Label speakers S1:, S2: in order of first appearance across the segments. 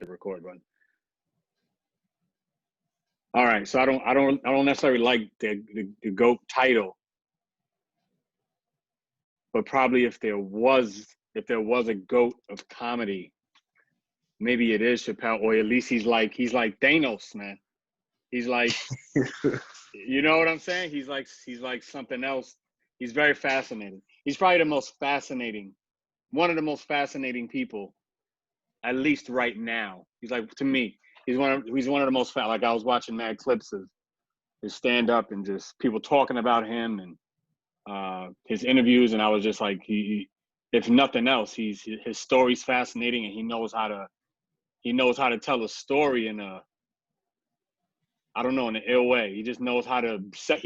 S1: record button. All right, so I don't necessarily like the GOAT title, but probably if there was a GOAT of comedy, maybe it is Chappelle, or at least he's like Thanos, man. He's like, you know what I'm saying? He's like something else. He's very fascinating. He's probably one of the most fascinating people, at least right now. He's like, to me, he's one of the most like, I was watching mad clips of his stand up and just people talking about him and his interviews, and I was just like, he if nothing else, his story's fascinating, and he knows how to tell a story in a, I don't know, in an ill way. He just knows how to set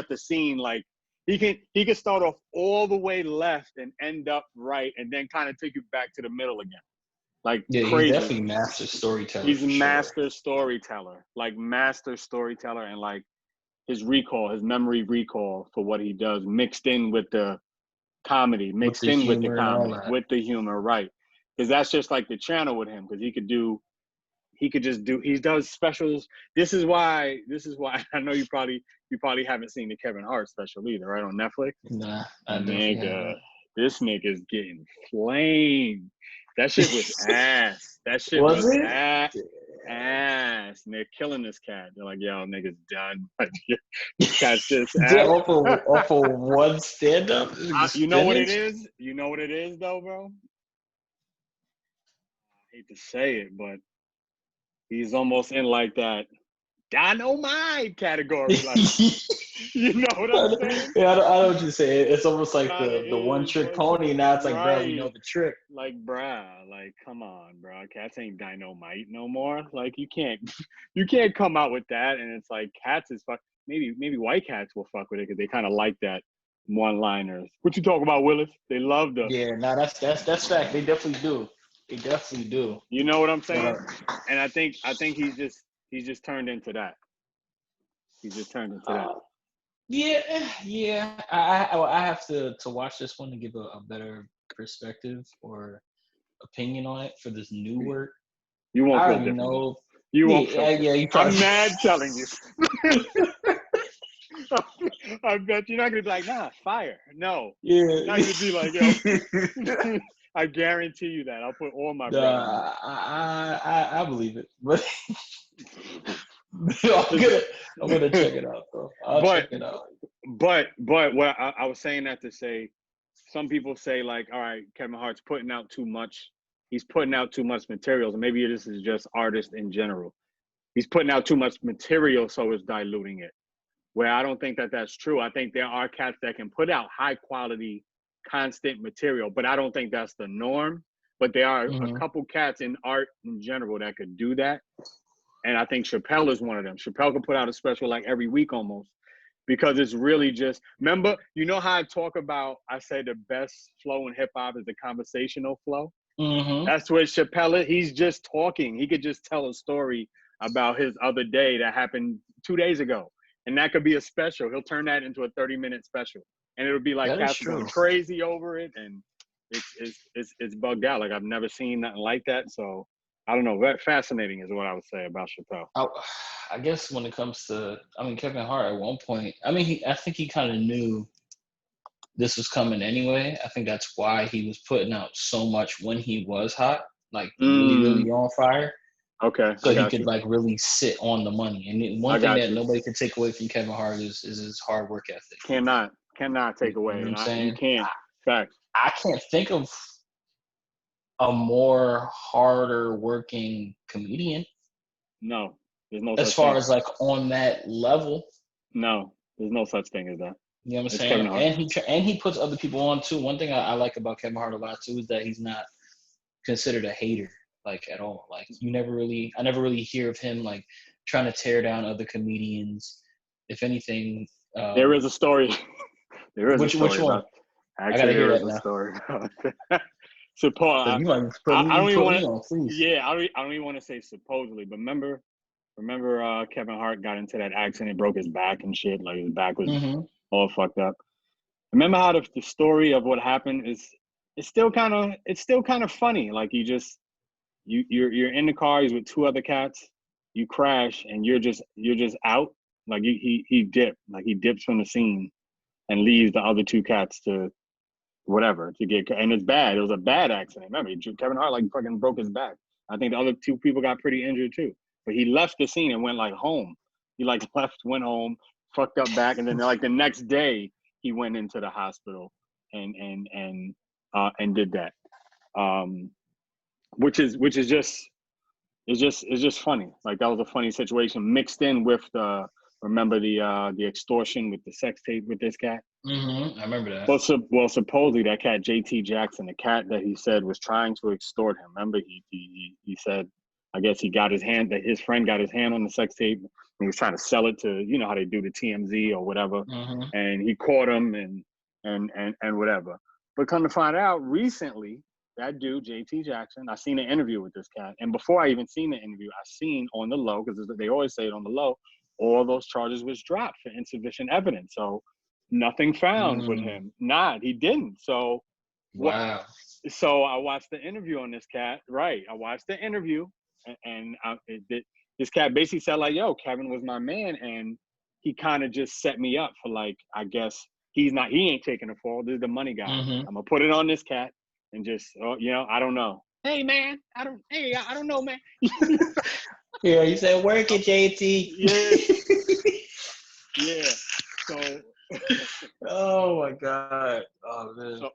S1: the scene. Like he can start off all the way left and end up right, and then kind of take you back to the middle again. Like,
S2: yeah,
S1: crazy.
S2: He's definitely master storyteller.
S1: He's master storyteller, and like his memory recall for what he does, mixed in with the comedy, with the humor, right? Because that's just like the channel with him. Because he does specials. This is why I know you probably haven't seen the Kevin Hart special either, right, on Netflix.
S2: Nah, I definitely haven't.
S1: This nigga's getting flamed. That shit was ass. That shit was ass. And they're killing this cat. They're like, yo, nigga's done. This cat's just ass.
S2: off of one stand-up?
S1: You know what it is? You know what it is, though, bro? I hate to say it, but he's almost in like that Dynamite category. Like, you know what I'm saying?
S2: Yeah, I know what you're saying. It's almost like the one-trick pony. Now it's like, right. Bro, we know the trick.
S1: Like, bruh, like, come on, bro. Cats ain't Dynamite no more. Like, you can't come out with that. And it's like, Cats is fuck. Maybe white cats will fuck with it because they kind of like that one-liners. What you talking about, Willis? They love the.
S2: Yeah, no, that's fact. They definitely do.
S1: You know what I'm saying? And I think he's just turned into that. He's just turned into that.
S2: Yeah. I have to watch this one to give a better perspective or opinion on it for this new work.
S1: You won't feel different. Know. You won't feel different. I'm mad telling you. I bet you're not gonna be like, nah, fire. No.
S2: Yeah.
S1: You're not gonna be like, yo. I guarantee you that. I'll put all my bread on it.
S2: I believe it. But I'm gonna check it out, though. Check it out.
S1: But what I was saying that to say, some people say like, all right, Kevin Hart's putting out too much. He's putting out too much material. And maybe this is just artists in general. He's putting out too much material, so it's diluting it. Where I don't think that that's true. I think there are cats that can put out high quality, constant material, but I don't think that's the norm. But there are a couple cats in art in general that could do that. And I think Chappelle is one of them. Chappelle can put out a special like every week almost, because it's really just, remember, you know how I talk about, I say the best flow in hip hop is the conversational flow. That's what Chappelle is. He's just talking. He could just tell a story about his other day that happened 2 days ago. And that could be a special. He'll turn that into a 30-minute special. And it'll be like cats going crazy over it. And it's bugged out. Like, I've never seen nothing like that. So I don't know. Fascinating is what I would say about Chappelle.
S2: I guess when it comes to, Kevin Hart at one point, I think he kind of knew this was coming anyway. I think that's why he was putting out so much when he was hot, like really, really on fire.
S1: Okay.
S2: So he could like really sit on the money. And one thing that nobody can take away from Kevin Hart is his hard work ethic.
S1: Cannot take away.
S2: You know what I'm saying?
S1: You can't. Fact.
S2: I can't think of a more harder working comedian.
S1: No, there's no.
S2: As far as like on that level.
S1: No, there's no such thing as that.
S2: You know what I'm saying? And he puts other people on too. One thing I like about Kevin Hart a lot too is that he's not considered a hater like at all. Like I never really hear of him like trying to tear down other comedians. If anything,
S1: there is a story. There is
S2: which
S1: one?
S2: I gotta hear that now.
S1: Story. So Paul, I don't even want to say supposedly, but remember Kevin Hart got into that accident, broke his back and shit. Like his back was all fucked up. Remember how the story of what happened is it's still kind of funny. Like he you're in the car. He's with two other cats. You crash, and you're just out. Like he dipped. Like he dips from the scene and leaves the other two cats to whatever to get. And it's bad. It was a bad accident. Remember, Kevin Hart like fucking broke his back. I think the other two people got pretty injured too. But he left the scene and went like home. He like went home, fucked up back, and then like the next day he went into the hospital and did that. Which is just it's just funny. Like that was a funny situation mixed in with the remember the extortion with the sex tape with this cat.
S2: I remember that.
S1: Well, supposedly that cat JT Jackson, the cat that he said was trying to extort him. Remember he said, I guess he got his friend got his hand on the sex tape. And he was trying to sell it to, you know how they do the TMZ or whatever, and he caught him and whatever. But come to find out, recently that dude JT Jackson, I seen an interview with this cat, and before I even seen the interview, I seen on the low, because they always say it on the low, all those charges was dropped for insufficient evidence. So nothing found with him. He didn't. So
S2: wow.
S1: So I watched the interview on this cat. Right, I watched the interview, and this cat basically said like, "Yo, Kevin was my man," and he kind of just set me up for like, I guess he ain't taking the fall. This is the money guy. I'm gonna put it on this cat and just, I don't know. Hey man, I don't know, man.
S2: Yeah, you said work it, JT.
S1: Yeah. So.
S2: Oh my God. Oh man.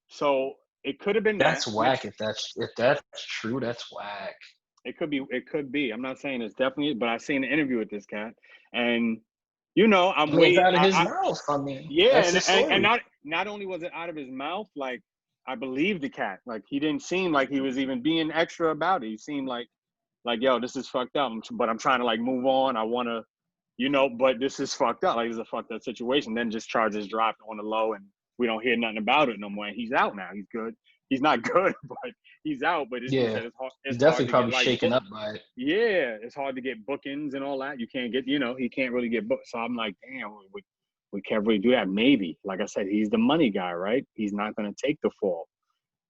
S1: So it could have been
S2: that's
S1: that.
S2: whack. If that's true, that's whack.
S1: It could be. I'm not saying it's definitely, but I seen an interview with this cat, and I'm waiting.
S2: Out of his mouth. I mean,
S1: yeah, and not only was it out of his mouth, like I believe the cat. Like he didn't seem like he was even being extra about it. He seemed like yo, this is fucked up, but I'm trying to like move on. I want to. But this is fucked up. Like, it's a fucked up situation. Then just charges dropped on the low, and we don't hear nothing about it no more. And he's out now. He's good. He's not good, but he's out. But it's hard.
S2: He's definitely probably
S1: get,
S2: shaken up by it.
S1: Yeah, it's hard to get bookings and all that. You can't get, he can't really get booked. So I'm like, damn, we can't really do that. Maybe, like I said, he's the money guy, right? He's not going to take the fall.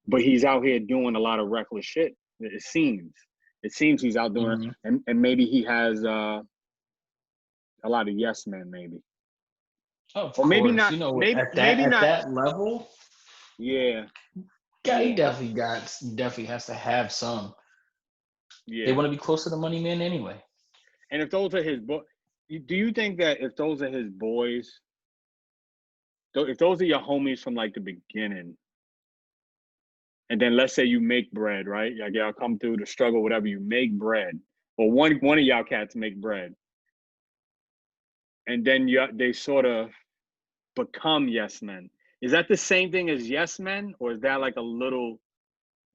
S1: But he's out here doing a lot of reckless shit. It seems he's out doing, and maybe he has a lot of yes men, maybe.
S2: Oh, or maybe not. Maybe not at that level.
S1: Yeah.
S2: Yeah, he definitely has to have some. Yeah. They want to be close to the money man anyway.
S1: And if those are his boys, do you think that if those are his boys, if those are your homies from like the beginning, and then let's say you make bread, right? Like y'all come through the struggle, whatever, you make bread, or one of y'all cats make bread. And then they sort of become yes men. Is that the same thing as yes men, or is that like a little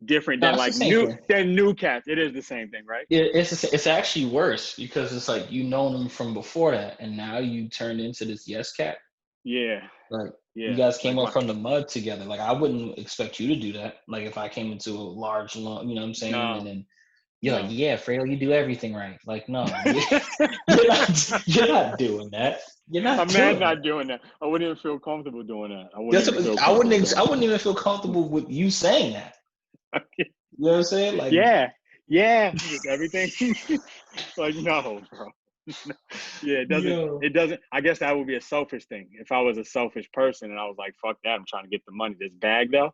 S1: different than like new cats? It is the same thing, right?
S2: It's actually worse because it's like known them from before that, and now you turned into this yes cat.
S1: Yeah.
S2: Like you guys came up from the mud together. Like I wouldn't expect you to do that. Like if I came into a large, you know what I'm saying, and then. You're like, yeah, Fredo, you do everything right. Like, no, you're not doing that. You're not.
S1: I'm not doing that. I wouldn't even feel comfortable doing that.
S2: I wouldn't even feel comfortable with you saying that. You know what I'm saying? Like,
S1: yeah, everything. Like, no, bro. Yeah, it doesn't. I guess that would be a selfish thing. If I was a selfish person and I was like, fuck that, I'm trying to get the money. This bag though,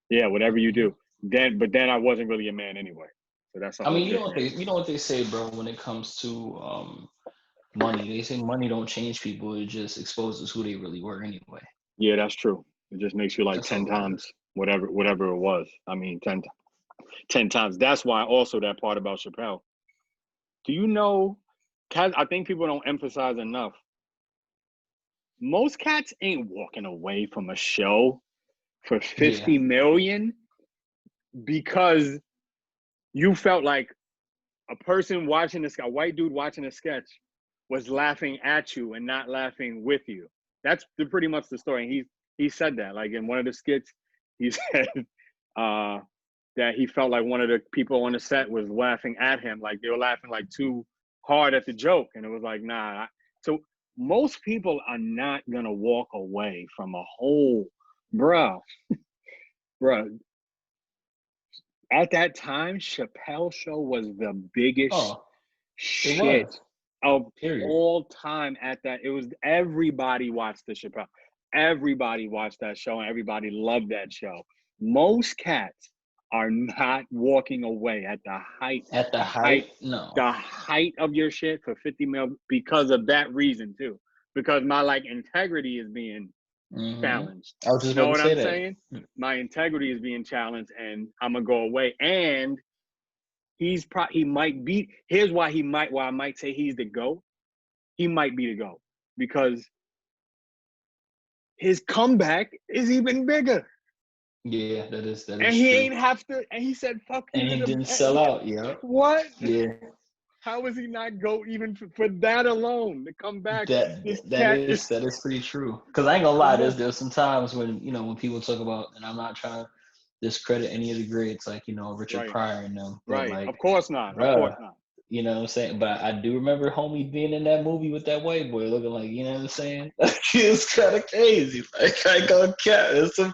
S1: yeah, whatever you do. Then I wasn't really a man anyway. So that's
S2: you know what they say, bro, when it comes to money. They say money don't change people, it just exposes who they really were anyway.
S1: Yeah, that's true. It just makes you like 10 times whatever it was. I mean 10 times. That's why also that part about Chappelle. Do you know, I think people don't emphasize enough. Most cats ain't walking away from a show for 50 million because you felt like a person watching this, a white dude watching a sketch was laughing at you and not laughing with you. That's pretty much the story. And he said that, like in one of the skits, he said that he felt like one of the people on the set was laughing at him, like they were laughing like too hard at the joke. And it was like, nah. So most people are not gonna walk away from a whole, bruh. at that time, Chappelle Show was the biggest
S2: Oh, it
S1: shit
S2: was.
S1: of
S2: Period.
S1: all time. At that, it was everybody watched the Chappelle. Everybody watched that show, and everybody loved that show. Most cats are not walking away at the height,
S2: At the height, no.
S1: the height of your shit for 50 mil because of that reason too. Because my like integrity is being challenged.
S2: I was
S1: You
S2: just
S1: know
S2: about to
S1: what
S2: say
S1: I'm
S2: that.
S1: saying? My integrity is being challenged, and I'm gonna go away. And he might be. Here's why he might. Why I might say he's the GOAT. He might be the GOAT because his comeback is even bigger.
S2: Yeah, that is
S1: And
S2: true.
S1: he ain't have to. And he said, "Fuck you."
S2: And
S1: to
S2: he
S1: the
S2: didn't sell out. Yeah.
S1: What?
S2: Yeah.
S1: How is he not GOAT even for that alone to come back?
S2: That
S1: This
S2: that
S1: cat
S2: is that is pretty true. Because I ain't gonna lie,
S1: come on.
S2: there's some times when when people talk about, and I'm not trying to discredit any of the greats like Richard
S1: Right.
S2: Pryor and them, but
S1: Right.
S2: like,
S1: Of course not. Of course
S2: bruh,
S1: not.
S2: you know what I'm saying? But I do remember homie being in that movie with that white boy looking like, you know what I'm saying? It's kind of crazy. Like, I ain't gonna cap. It's some,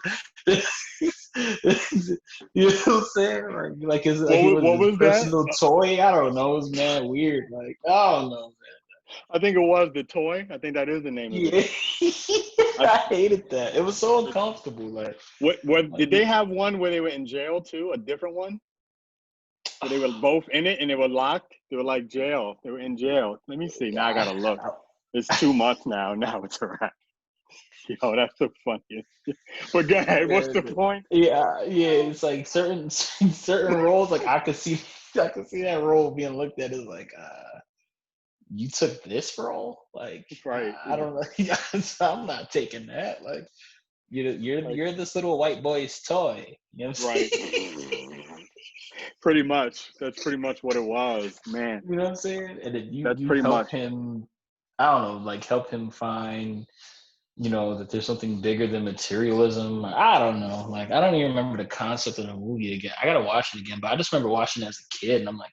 S2: you know what I'm saying? Like it's like
S1: What
S2: his
S1: was that?
S2: personal toy. I don't know. It was mad weird. Like, I don't know,
S1: I think it was The Toy. I think that is the name of
S2: yeah.
S1: it.
S2: I hated that. It was so uncomfortable. Like,
S1: What did they have one where they were in jail too? A different one? Where they were both in it and they were locked? They were like jail. They were in jail. Let me see. Now I gotta look. It's 2 months now. Now it's a wrap. Yo, that's the funniest. But go ahead. What's the point?
S2: Yeah. It's like certain roles. Like I could see that role being looked at as like, you took this role. Like,
S1: Right.
S2: I don't know. I'm not taking that. Like, you're this little white boy's toy. You know what I'm
S1: Right.
S2: saying?
S1: Pretty much. That's pretty much what it was, man.
S2: You know what I'm saying? And then
S1: That's
S2: you
S1: pretty
S2: help
S1: much.
S2: him. I don't know, like help him find, that there's something bigger than materialism. I don't know. Like, I don't even remember the concept of the movie again. I gotta watch it again, but I just remember watching it as a kid, and I'm like,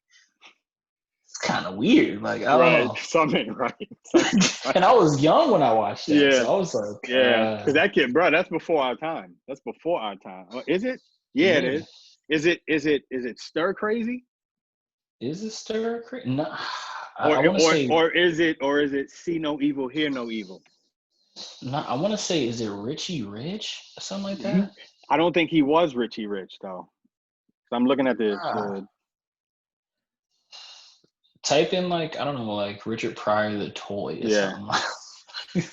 S2: it's kind of weird. Like, I don't
S1: Right.
S2: know.
S1: Something right. Something right.
S2: And I was young when I watched that,
S1: Yeah.
S2: so I was like,
S1: Yeah. Because that kid, bro, that's before our time. That's before our time. Is it? Yeah, it
S2: yeah.
S1: is. Is it stir crazy?
S2: Is it stir crazy? No, I
S1: Or
S2: want to say,
S1: is it see no evil, hear no evil?
S2: no, I want to say, is it Richie Rich or something like that?
S1: I don't think he was Richie Rich though. I'm looking at the
S2: Type in like, I don't know, like Richard Pryor the toy or
S1: yeah.
S2: something.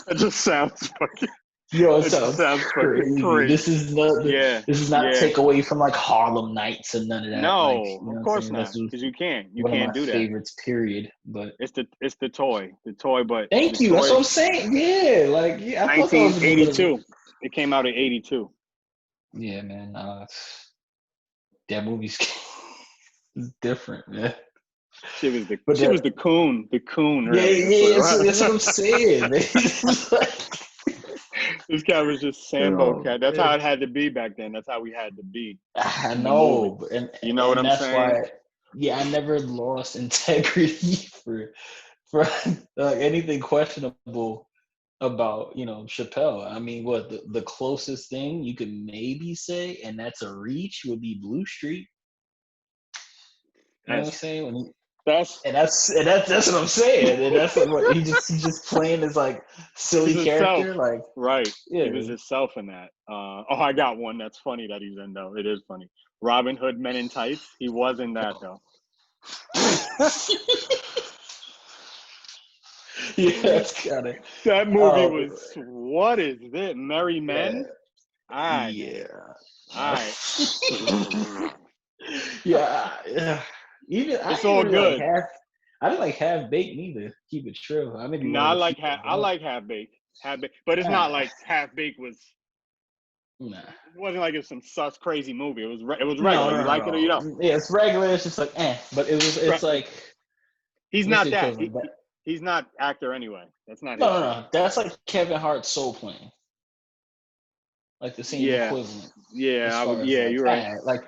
S1: It just sounds fucking.
S2: Yo,
S1: It
S2: sounds
S1: sounds fucking
S2: crazy. This is not
S1: Yeah.
S2: this is not take away from like Harlem Nights and none of that. Like,
S1: No,
S2: you know
S1: of
S2: what I'm
S1: course
S2: saying?
S1: not.
S2: That's
S1: Because you can't
S2: one of my
S1: do that.
S2: favorites, period. But
S1: It's the toy. The toy, but
S2: thank
S1: the
S2: you. That's
S1: toy,
S2: what I'm saying. Yeah, like, yeah, I thought that was a little bit of
S1: 1982. It came out in 82.
S2: yeah, man. That movie's is different, man.
S1: She was
S2: But
S1: the coon. The coon,
S2: yeah,
S1: really.
S2: that's what I'm saying. It's like,
S1: This guy was just Sambo
S2: oh,
S1: cat. That's
S2: man.
S1: how it had to be back then. That's how we had to be
S2: I
S1: in the movie.
S2: know, and
S1: You know what I'm
S2: that's
S1: saying?
S2: why. Yeah, I never lost integrity for like anything questionable about Chappelle. I mean, what the closest thing you could maybe say, and that's a reach, would be Blue Street. You know what I'm saying?
S1: That's
S2: That's what I'm saying, and that's like what he's just playing this like silly
S1: himself.
S2: character, like
S1: Right.
S2: yeah.
S1: He was himself in that. I got one that's funny that he's in though. It is funny. Robin Hood Men in Tights. He was in that though.
S2: Yeah, that's kind of
S1: That movie was what is it? Merry Men? Alright.
S2: Yeah.
S1: Alright.
S2: Yeah. Even
S1: It's
S2: I
S1: all
S2: ain't really
S1: good.
S2: I didn't like Half Baked neither. Keep it true. I may be
S1: No,
S2: one
S1: I
S2: of the
S1: like
S2: few that
S1: I
S2: don't.
S1: like Half Baked. But it's not like Half Baked was.
S2: Nah.
S1: It wasn't like it was some sus crazy movie. It was regular.
S2: No,
S1: You like it or you don't.
S2: Yeah, it's regular. It's just like But it's like
S1: He's
S2: what's
S1: not
S2: the
S1: that.
S2: equivalent?
S1: He's not actor anyway. That's not his shit.
S2: No. That's like Kevin Hart's Soul Plane. Like the same equivalent.
S1: Yeah,
S2: As far as
S1: yeah,
S2: like
S1: you're right.
S2: like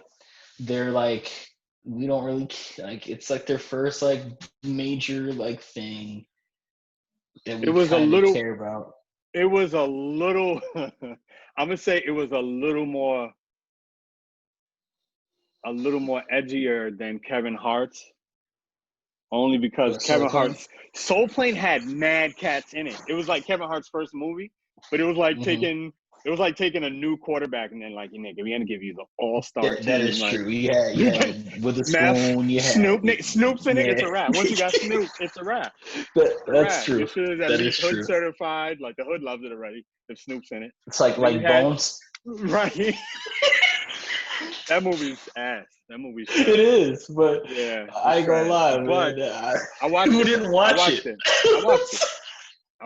S2: they're like we don't really like it's like their first like major like thing that we kind of care about.
S1: It was a little I'm gonna say it was a little more a little more edgier than Kevin Hart's, only because
S2: What, Soul
S1: Kevin
S2: Plane?
S1: Hart's Soul Plane had mad cats in it. It was like Kevin Hart's first movie, but it was like taking a new quarterback and then like, nigga, we gonna give you the all-star team.
S2: That is
S1: like,
S2: true. Yeah, with a
S1: Math,
S2: spoon. Yeah,
S1: Snoop's in it.
S2: Yeah.
S1: It's a wrap. Once you got Snoop, it's a wrap.
S2: That's true.
S1: You should at
S2: That
S1: least
S2: is
S1: hood
S2: true.
S1: certified. Like the hood loves it already. If Snoop's in it,
S2: It's like
S1: you had-
S2: Bones.
S1: right? That movie's ass. That movie's trash.
S2: It is, but
S1: Yeah,
S2: I ain't gonna
S1: trash.
S2: lie,
S1: But
S2: man.
S1: I watched
S2: Who
S1: it.
S2: didn't
S1: though.
S2: watch
S1: I watched
S2: it?
S1: it.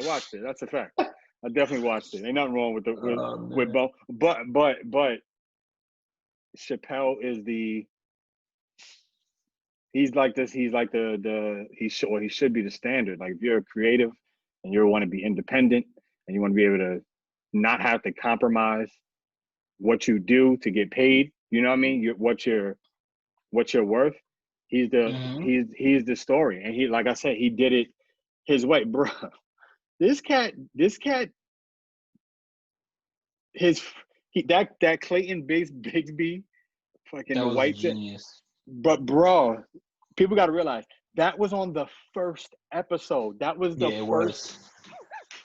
S1: I watched it. That's a fact. I definitely watched it. Ain't nothing wrong with with Bo. But Chappelle is he's like this. He's like he should be the standard. Like if you're a creative and you want to be independent and you want to be able to not have to compromise what you do to get paid. You know what I mean? What you're worth. He's the story, and he, like I said, he did it his way, bro. This cat, that Clayton Bigsby, fucking
S2: That
S1: the
S2: was
S1: white
S2: genius.
S1: But bro, people got to realize that was on the first episode. That was the
S2: it
S1: first.
S2: was.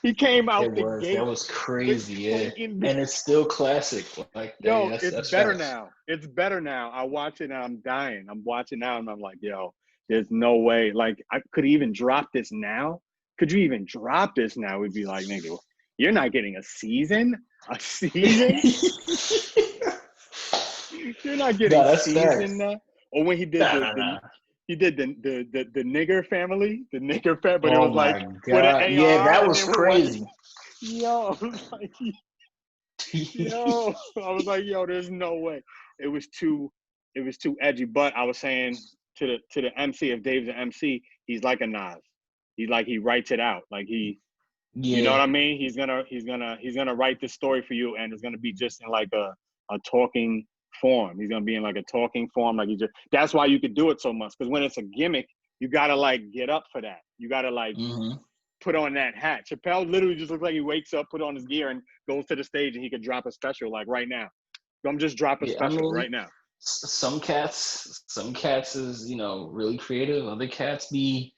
S1: He came out
S2: It
S1: the
S2: was.
S1: gate.
S2: That was crazy, yeah.
S1: Clayton
S2: And it's still classic. Like,
S1: Yo,
S2: that's
S1: it's better
S2: facts.
S1: now. It's better now. I watch it and I'm dying. I'm watching now and I'm like, yo, there's no way. Like, I could even drop this now. Could you even drop this now? We'd be like, nigga, you're not getting a season. A season? You're not getting a season now. Or when he did he did the nigger family, but it was like with an AR.
S2: Yeah, that was crazy.
S1: Yo, I was like, yo, there's no way. It was too edgy. But I was saying to the MC, if Dave's an MC, he's like a Nas. He writes it out. Like you know what I mean? He's gonna write the story for you, and it's gonna be just in like a talking form. He's gonna be in like a talking form. Like that's why you could do it so much. Because when it's a gimmick, you gotta like get up for that. You gotta like put on that hat. Chappelle literally just looks like he wakes up, put on his gear, and goes to the stage, and he could drop a special like right now. I'm just dropping special right now.
S2: Some cats is really creative. Other cats be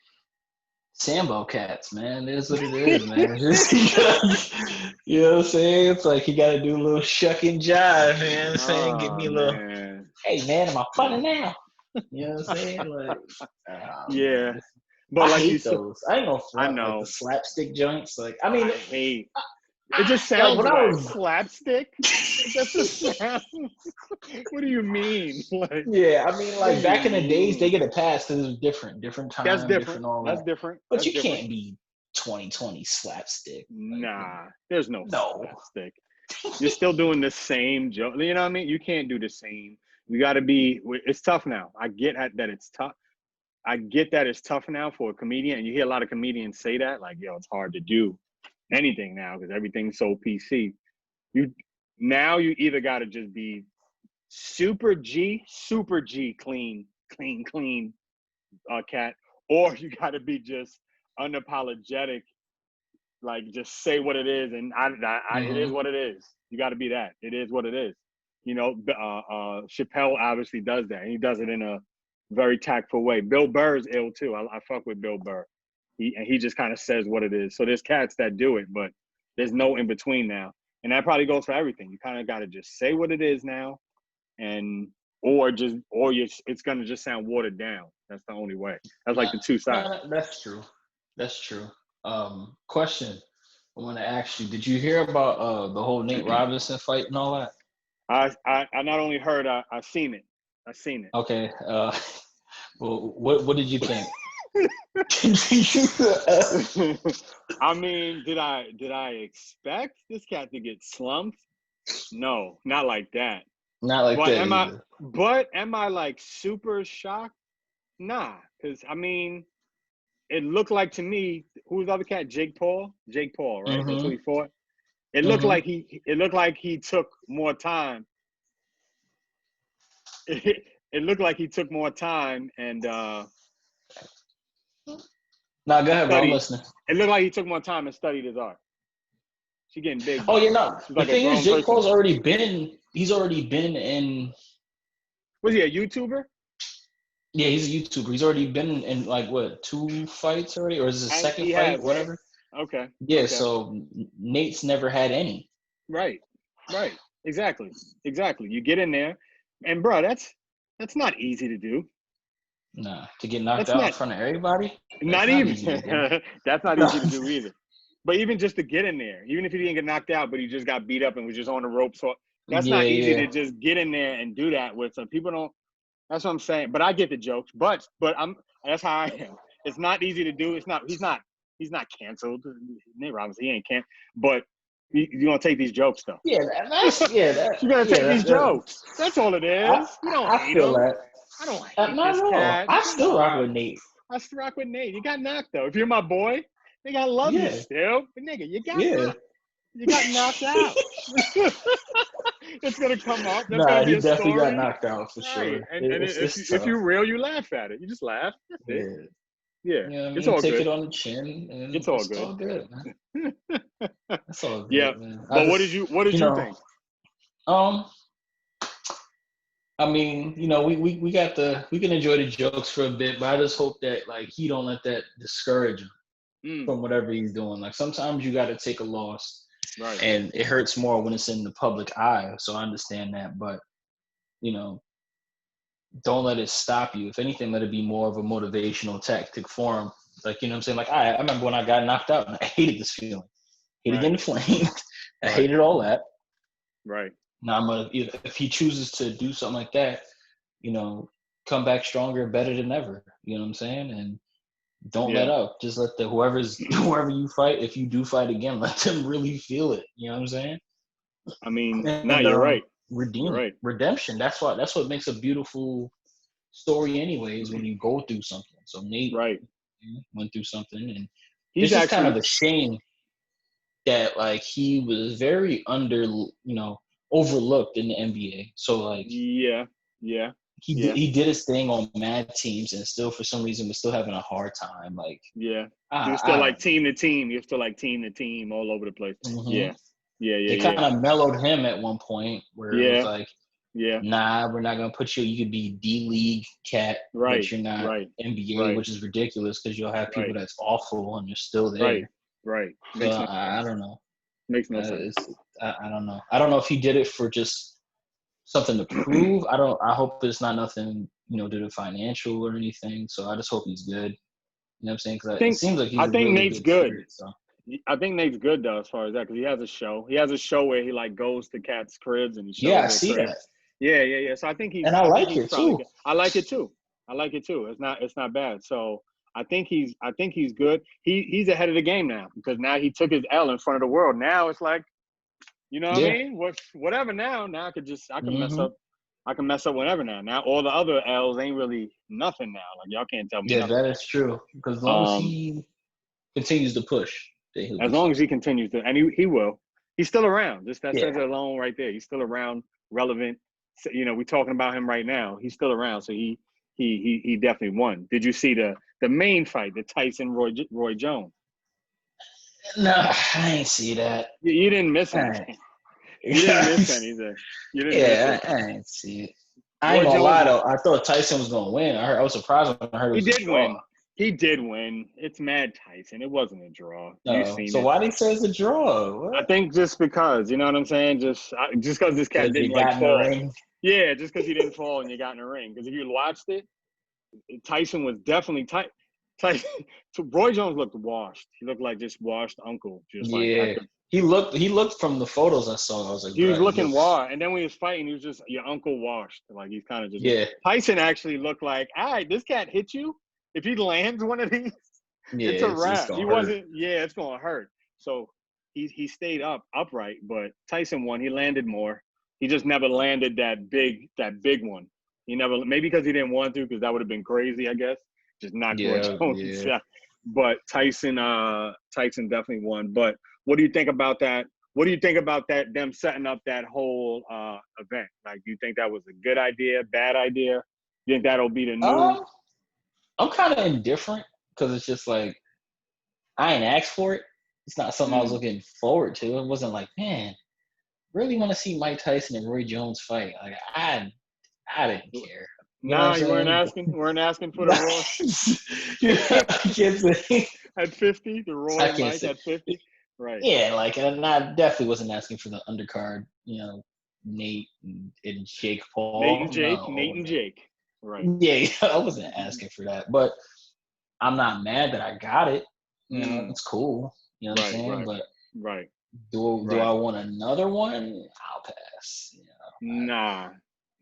S2: Sambo cats, man. It is what it is, man. You know what I'm saying? It's like you got to do a little shuck and jive, man. You know what I'm saying? Give me a little, hey, man, am I funny now? You know what I'm saying? Like,
S1: yeah.
S2: Man.
S1: But
S2: I
S1: like
S2: hate
S1: you
S2: those. I ain't no front,
S1: I know.
S2: like the slapstick joints. Like, I mean,
S1: I hate. It just sounds like slapstick. That's a sound. What do you mean?
S2: Like, yeah, I mean, like back in the days, they get a pass because it was different time.
S1: That's different.
S2: Different all
S1: That's
S2: that.
S1: different.
S2: But
S1: that's
S2: you
S1: different.
S2: can't be 2020 slapstick.
S1: Nah, there's no slapstick. You're still doing the same joke. You know what I mean? You can't do the same. You got to be. It's tough now. I get that it's tough. I get that it's tough now for a comedian, and you hear a lot of comedians say that, like, yo, it's hard to do anything now because everything's so PC. You either got to just be super G, clean, cat, or you got to be just unapologetic, like just say what it is, and it is what it is. You got to be that. It is what it is. You know, Chappelle obviously does that, and he does it in a very tactful way. Bill Burr is ill too. I fuck with Bill Burr. He just kind of says what it is. So there's cats that do it, but there's no in between now. And that probably goes for everything. You kind of got to just say what it is now, or it's gonna just sound watered down. That's the only way. That's like the two sides.
S2: That's true. Question I want to ask you: did you hear about the whole Nate Robinson fight and all that?
S1: I not only heard, I seen it. I seen it.
S2: Okay. Well, what did you think?
S1: I mean, did I expect this cat to get slumped? No, not like that.
S2: Not like that.
S1: Am I like super shocked? Nah, because I mean, it looked like to me, who's the other cat? Jake Paul, right? Mm-hmm. That's who he fought. It looked like he took more time. It looked like he took more time and
S2: no, go ahead, bro. I'm listening.
S1: It looked like he took more time and studied his art. She getting big.
S2: Oh, yeah, no. The thing is, Jake Paul's already been in
S1: Was he a YouTuber?
S2: Yeah, he's a YouTuber. He's already been in like what 2 fights already, or is this his second
S1: He
S2: fight?
S1: has, right?
S2: Whatever.
S1: Okay.
S2: Yeah.
S1: Okay.
S2: So Nate's never had any.
S1: Right. Right. Exactly. Exactly. You get in there, and bro, that's not easy to do.
S2: Nah, to get knocked
S1: That's
S2: out in
S1: not
S2: front of everybody, that's
S1: not
S2: not
S1: even
S2: easy to do.
S1: that's not easy to do either. But even just to get in there, even if he didn't get knocked out, but he just got beat up and was just on the ropes, so that's
S2: Yeah,
S1: not easy
S2: yeah.
S1: to just get in there and do that with. Some people don't. That's what I'm saying. But I get the jokes. But I'm. That's how I am. It's not easy to do. It's not. He's not. He's not canceled. Nate Robinson, he ain't canceled. But you're gonna take these jokes though.
S2: Yeah, that's yeah, that
S1: You're gonna
S2: yeah,
S1: take these jokes. That's all it is. You don't
S2: I
S1: hate
S2: feel
S1: him.
S2: that.
S1: I don't hate
S2: No,
S1: this
S2: no,
S1: cat.
S2: I
S1: Come
S2: still rock with
S1: on.
S2: Nate.
S1: I still rock with Nate. You got knocked though. If you're my boy, nigga, I love you
S2: Yeah,
S1: still. But nigga, you got
S2: yeah.
S1: knocked. You got knocked out. It's gonna come up. That's gonna
S2: Nah,
S1: be
S2: he
S1: a
S2: definitely got
S1: story.
S2: knocked out for
S1: Right.
S2: sure.
S1: And
S2: It's
S1: if
S2: tough.
S1: you're real, you laugh at it. You just laugh. That's it.
S2: Yeah,
S1: Yeah.
S2: you know what I
S1: It's
S2: mean.
S1: all
S2: Take
S1: good.
S2: it on the chin, and
S1: It's all
S2: it's
S1: good.
S2: all good, man. It's all
S1: Yeah.
S2: good, man. I
S1: But
S2: just,
S1: what did you
S2: know,
S1: think?
S2: um, I mean, we got we can enjoy the jokes for a bit, but I just hope that like he don't let that discourage him
S1: Mm,
S2: from whatever he's doing. Like sometimes you got to take a loss,
S1: right.
S2: and it hurts more when it's in the public eye. So I understand that, but you know, don't let it stop you. If anything, let it be more of a motivational tactic for him. Like, you know what I'm saying? Like, I remember when I got knocked out and I hated this feeling. Hated
S1: Right.
S2: getting flamed. I
S1: Right.
S2: hated all that.
S1: Right.
S2: Now I'm gonna, if he chooses to do something like that, come back stronger, better than ever. You know what I'm saying? And don't let
S1: Yeah.
S2: up. Just let whoever you fight, if you do fight again, let them really feel it. You know what I'm saying?
S1: I mean, no,
S2: And
S1: you're right. You're right.
S2: redemption. That's what makes a beautiful story, anyways. When you go through something. So Nate
S1: Right.
S2: went through something, and
S1: He's
S2: it's just kind
S1: actually
S2: of a shame that like he was very overlooked in the NBA. So like
S1: yeah. Yeah.
S2: he
S1: Yeah.
S2: did his thing on mad teams, and still for some reason was still having a hard time. Like
S1: Yeah. You're still
S2: I
S1: like
S2: don't
S1: team to team. You're still like team to team all over the place.
S2: know.
S1: Yeah. Yeah.
S2: They
S1: Yeah.
S2: kind
S1: Yeah.
S2: of mellowed him at one point, where it was
S1: Yeah.
S2: like,
S1: Yeah.
S2: nah, we're not gonna put you. You could be D League cat, but
S1: Right.
S2: you're not
S1: Right.
S2: NBA,
S1: Right.
S2: which is ridiculous because you'll have people
S1: Right.
S2: that's awful and you're still
S1: Right.
S2: there.
S1: Right.
S2: So
S1: Makes no
S2: I
S1: sense.
S2: don't know.
S1: Makes no sense.
S2: I don't know. I don't know if he did it for just something to prove. I hope it's not nothing due to financial or anything. So I just hope he's good. You know what I'm saying? Because it seems like he's
S1: I
S2: a
S1: think
S2: really
S1: Nate's
S2: good
S1: good.
S2: fit. So
S1: I think Nate's good though, as far as that, because he has a show. He has a show where he like goes to cats' cribs and he
S2: yeah,
S1: shows
S2: I
S1: their
S2: see
S1: crib.
S2: that,
S1: Yeah, yeah, yeah. So
S2: and I
S1: I think
S2: like
S1: he's
S2: it
S1: probably
S2: too.
S1: good. I like it too. I like it too. It's not bad. So I think he's good. He's ahead of the game now because now he took his L in front of the world. Now it's like, you know what I
S2: Yeah.
S1: mean? Whatever now. Now I can mess
S2: Mm-hmm.
S1: up. I can mess up whenever now. Now all the other L's ain't really nothing now. Like y'all can't tell me
S2: Yeah,
S1: nothing.
S2: that is true. Because as long as
S1: Um,
S2: he continues to push, then he'll
S1: as
S2: be
S1: long
S2: fine.
S1: as he continues to, and he will. He's still around. Just that
S2: Yeah.
S1: says it alone right there. He's still around, relevant. So, we're talking about him right now. He's still around, so he definitely won. Did you see the main fight, the Tyson Roy Jones?
S2: No, I ain't see that.
S1: You didn't miss
S2: All right.
S1: anything. You didn't miss anything. You didn't miss
S2: Yeah,
S1: it.
S2: I ain't see it. I ain't
S1: Roy
S2: gonna
S1: Jones,
S2: lie though. I thought Tyson was gonna win. I was surprised when I heard it
S1: he
S2: was a
S1: did
S2: draw.
S1: win. He did win. It's Mad Tyson. It wasn't a draw. You seen
S2: So
S1: it.
S2: why did he say it's a draw?
S1: I
S2: What?
S1: think just because, you know what I'm saying? Just because this cat
S2: Because
S1: didn't
S2: you
S1: like
S2: got in the
S1: fall.
S2: ring.
S1: Yeah, just because he didn't fall and you got in the ring. Because if you watched it, Tyson was definitely tight. Tyson, so Roy Jones looked washed. He looked like just washed uncle. Just like
S2: Yeah, he looked from the photos I saw. I was like,
S1: he was
S2: bro, he
S1: looking
S2: looks.
S1: washed. And then when he was fighting, he was just your uncle washed. Like he's kind of just.
S2: Yeah,
S1: Tyson actually looked like, all right, this cat hit you. If he lands one of these,
S2: yeah,
S1: it's a
S2: it's
S1: wrap.
S2: gonna
S1: He
S2: hurt.
S1: wasn't. Yeah, it's gonna hurt. So he stayed upright, but Tyson won. He landed more. He just never landed that big one. He never, maybe because he didn't want to, because that would have been crazy, I guess. Just knock Roy
S2: Yeah,
S1: Jones
S2: yeah.
S1: out. But Tyson definitely won. But what do you think about that? What do you think about that? Them setting up that whole event? Like, do you think that was a good idea, bad idea? You think that'll be the new?
S2: I'm kind of indifferent because it's just like I ain't asked for it. It's not something I was
S1: Mm,
S2: looking forward to. It wasn't like, man, really want to see Mike Tyson and Roy Jones fight. Like I I didn't care. You know
S1: Nah,
S2: what I'm
S1: you weren't
S2: saying?
S1: asking. Weren't asking for the Roy
S2: I can't say.
S1: at 50. The Roy
S2: I
S1: and
S2: can't
S1: Mike
S2: say.
S1: at 50. Right.
S2: Yeah, like, and I definitely wasn't asking for the undercard. Nate and Jake
S1: Nate and
S2: Paul.
S1: Jake.
S2: No,
S1: Nate and Jake. Right.
S2: yeah, I wasn't asking for that, but I'm not mad that I got it.
S1: Mm.
S2: It's cool. You know what I'm
S1: Right.
S2: saying?
S1: Right.
S2: But
S1: Right.
S2: do I
S1: Right.
S2: want another one? I'll pass.
S1: Nah.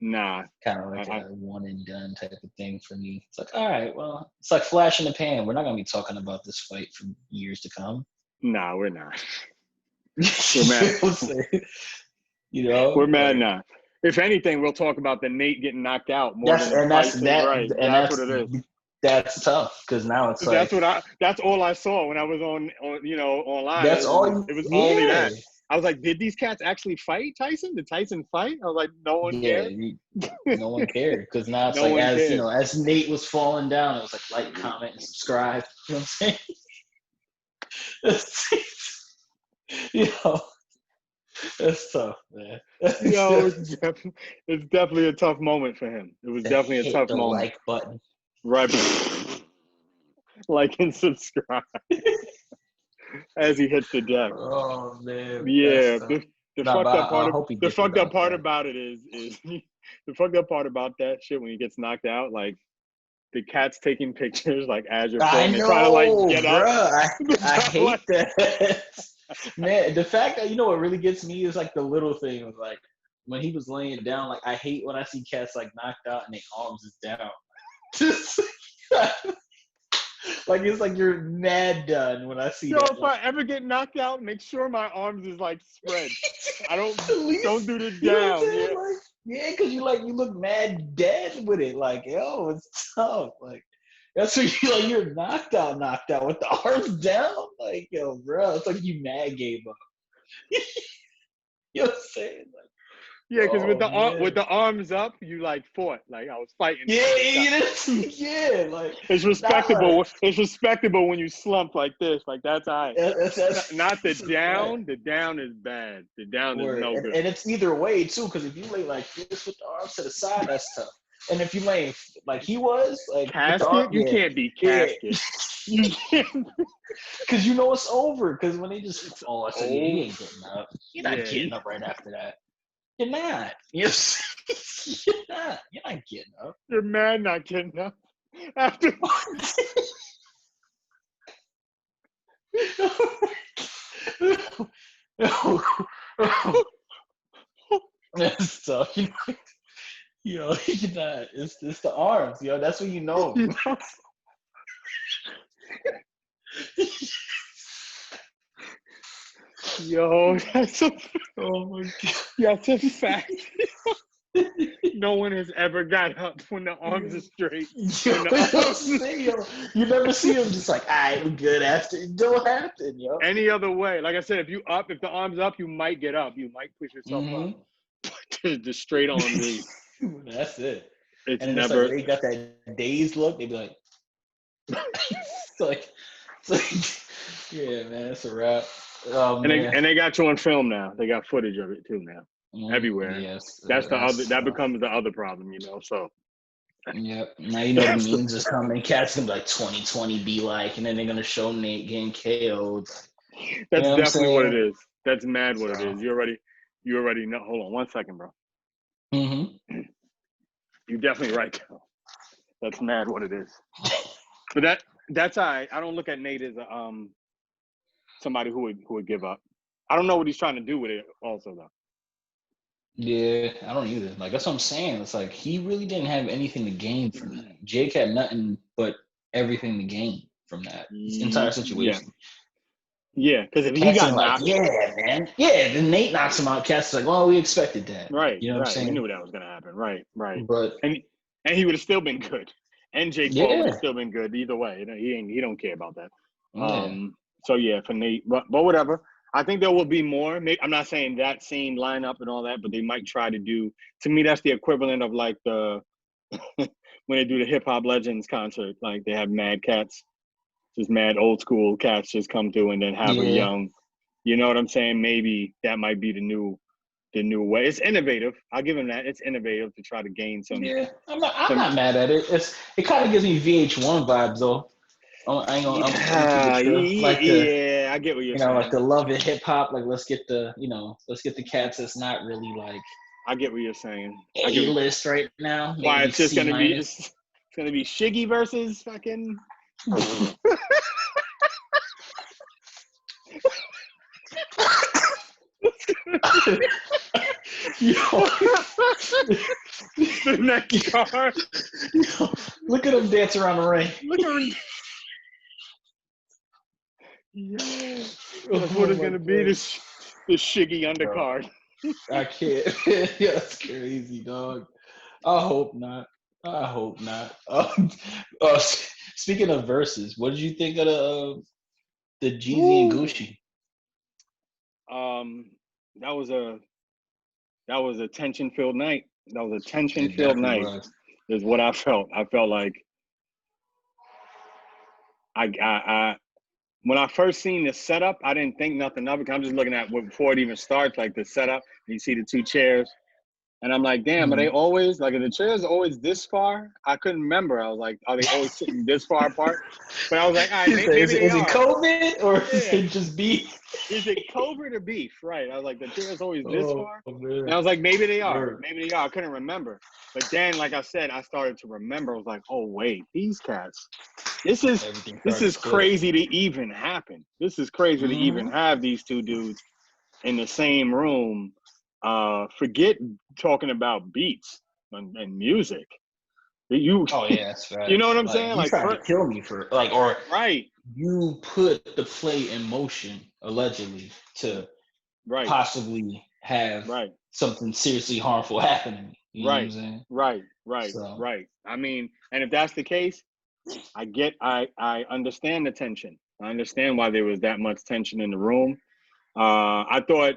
S1: Nah.
S2: Kind of like
S1: I,
S2: a one and done type of thing for me. It's like, all right, well, it's like flash in the pan. We're not gonna be talking about this fight for years to come.
S1: nah, we're not.
S2: We're
S1: mad. We're mad
S2: like,
S1: now. If anything, we'll talk about the Nate getting knocked out more than the
S2: that's
S1: Tyson.
S2: that,
S1: Right.
S2: and
S1: That's what it is.
S2: that's tough because now it's like
S1: That's all I saw when I was on online.
S2: that's all.
S1: It was only
S2: Yeah,
S1: that. I was like, did these cats actually fight Tyson? Did Tyson fight? I was like, no one cared.
S2: no one cared because now it's
S1: No
S2: like
S1: one
S2: as
S1: cared.
S2: as Nate was falling down, it was like comment, and subscribe. You know what I'm saying? That's tough, man.
S1: It's definitely a tough moment for him. It was definitely a
S2: hit
S1: tough
S2: the
S1: moment.
S2: like button.
S1: Right. Like and subscribe as he hits the deck.
S2: Oh man.
S1: Yeah. The
S2: Nah,
S1: fucked
S2: but
S1: up part
S2: I
S1: of
S2: hope he
S1: the
S2: gets it
S1: fucked up
S2: out
S1: part
S2: there.
S1: about it is the fucked up part about that shit when he gets knocked out, like the cat's taking pictures like as you're
S2: I
S1: falling. They're trying to
S2: know,
S1: get up.
S2: bruh. I hate that. Man, the fact that what really gets me is like the little thing was like when he was laying down, like I hate when I see cats like knocked out and their arms is down. Just like it's like you're mad done when I see that.
S1: If I ever get knocked out, make sure my arms is like spread. I don't do the
S2: You know what I'm
S1: down.
S2: saying?
S1: Yeah.
S2: Like, yeah, because you look mad dead with it. Like, yo, it's tough. Like, that's what you're knocked out with the arms down. Like, yo, bro, it's like you mad gave up. You know what I'm saying? Like,
S1: Yeah, because with
S2: man.
S1: the arms up, you like fought. Like I was fighting.
S2: Yeah, like
S1: It's respectable. It's respectable when you slump like this. Like that's all right.
S2: that's
S1: Not the
S2: right.
S1: down. The down is bad. The down is
S2: Word.
S1: no good.
S2: And it's either way too, because if you lay like this with the arms to the side, that's tough. And if you lay like he was, like with the arm,
S1: Casket? You can't be
S2: yeah,
S1: casket. You can't.
S2: because it's over. Because when they just fall, I said, yeah, he ain't getting up. You're not getting up right after that. You're not. Yes, you're not. You're not getting up.
S1: You're mad not getting up after.
S2: That's tough. You're not. It's the arms, That's what you know.
S1: Yo, that's a fact. No one has ever got up when the arms are straight.
S2: You never see him just like, all right, we're good after. It don't happen,
S1: Any other way. Like I said, if the arm's up, you might get up. You might push yourself up. But the straight arms is.
S2: That's it.
S1: It's
S2: and
S1: never.
S2: It's like they got that dazed look. They be like, it's like, yeah, man, it's a wrap. Oh,
S1: and they got you on film now. They got footage of it too now. Everywhere.
S2: Yes,
S1: that's the other. That becomes the other problem, So.
S2: Yep. Now the memes is coming. Cats gonna be like 2020 be like, and then they're gonna show Nate getting KO'd.
S1: That's definitely what it is. That's mad what it is. You already know. Hold on 1 second, bro.
S2: Mm-hmm.
S1: You're definitely right, though. That's mad what it is. But that's all right. I don't look at Nate as somebody who would give up. I don't know what he's trying to do with it also though.
S2: Yeah, I don't either. Like that's what I'm saying. It's like he really didn't have anything to gain from that. Jake had nothing but everything to gain from that entire situation.
S1: Yeah, because if he got knocked,
S2: yeah, man, yeah. Then Nate knocks him out. Cass is like, well, we expected that,
S1: right?
S2: You know what I'm saying?
S1: We knew that was gonna happen, right?
S2: But
S1: and he would have still been good, and Jake Paul would have still been good either way. He don't care about that.
S2: Yeah.
S1: So yeah, for Nate, but whatever. I think there will be more. I'm not saying that same lineup and all that, but they might try to do. To me, that's the equivalent of like the when they do the Hip Hop Legends concert. Like they have mad cats, just mad old school cats just come through and then have a young. You know what I'm saying? Maybe that might be the new the new way. It's innovative. I'll give him that. It's innovative to try to gain some.
S2: Yeah, I'm not mad at it. It kind of gives me VH1 vibes though. I ain't gonna, I'm gonna keep it true. Like
S1: yeah, I get what you're saying.
S2: Like the love and hip hop. Like let's get the cats that's not really like.
S1: I get what you're saying.
S2: A-list right now.
S1: Why it's just gonna be it's gonna be Shiggy versus fucking. The next card.
S2: Look at him dance around the ring.
S1: Look at him. Yeah. What is gonna be this Shiggy undercard?
S2: I can't. Yeah, that's crazy, dog. I hope not. Speaking of verses, what did you think of the Jeezy and Gucci?
S1: That was a tension-filled night. Is what I felt. I felt like I when I first seen the setup, I didn't think nothing of it. I'm just looking at before it even starts, like the setup. And you see the two chairs, and I'm like, damn, are they always like? Are the chairs always this far? I couldn't remember. I was like, are they always sitting this far apart? But I was like, all right, maybe
S2: is it COVID or is it just beef?
S1: Is it COVID or beef? Right. I was like, the chairs always this far. Man. And I was like, maybe they are. Maybe they are. I couldn't remember. But then, like I said, I started to remember. I was like, oh wait, these cats. This is crazy to even happen. This is crazy to even have these two dudes in the same room. Forget talking about beats and music.
S2: That's right.
S1: You know what I'm saying?
S2: Like, trying to kill me for
S1: right.
S2: You put the play in motion allegedly to possibly have something seriously harmful happening. You know what I'm saying?
S1: Right. I mean, and if that's the case, I understand the tension. I understand why there was that much tension in the room. I thought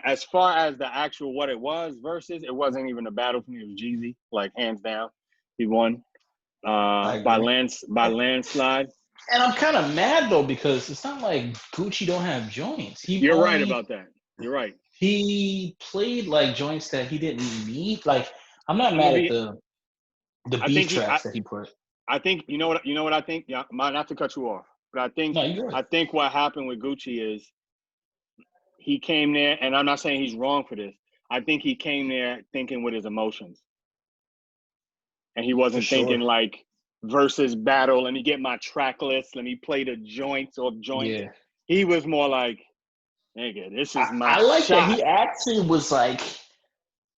S1: as far as the actual what it was versus, it wasn't even a battle for me. It was Jeezy, like hands down, he won by landslide.
S2: And I'm kind of mad though because it's not like Gucci don't have joints.
S1: You're right about that. You're right.
S2: He played like joints that he didn't need. Like I'm not mad at the beat tracks that he put.
S1: I think you know what I think. Yeah, not to cut you off, but I think what happened with Gucci is he came there, and I'm not saying he's wrong for this. I think he came there thinking with his emotions, and he wasn't thinking like versus battle. Let me get my track list. Let me play the joints. Yeah. He was more like, nigga, this is my.
S2: I like
S1: shot.
S2: that he actually was like,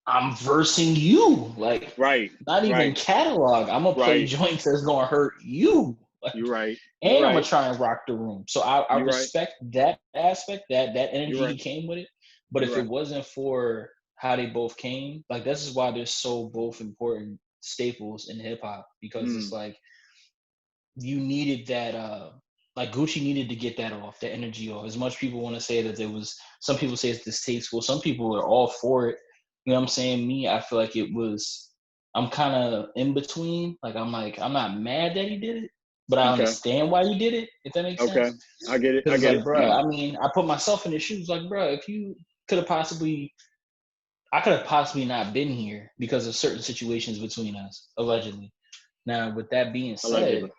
S2: I'm versing you, like not even catalog. I'm gonna play joints that's gonna hurt you. Like,
S1: you're right.
S2: And I'm gonna try and rock the room. So I respect that aspect, that energy he came with it. But if it wasn't for how they both came, like this is why they're so both important staples in hip hop, because it's like you needed that like Gucci needed to get that off, the energy off. As much people want to say that there was, some people say it's distasteful, some people are all for it. You know what I'm saying? Me, I feel like it was, I'm kind of in between. Like I'm not mad that he did it, but I understand why he did it, if that makes sense.
S1: Okay, I get it. I get
S2: it. Bro, I mean, I put myself in his shoes. Like, bro, if you I could have possibly not been here because of certain situations between us, allegedly. Now, with that being said, allegedly.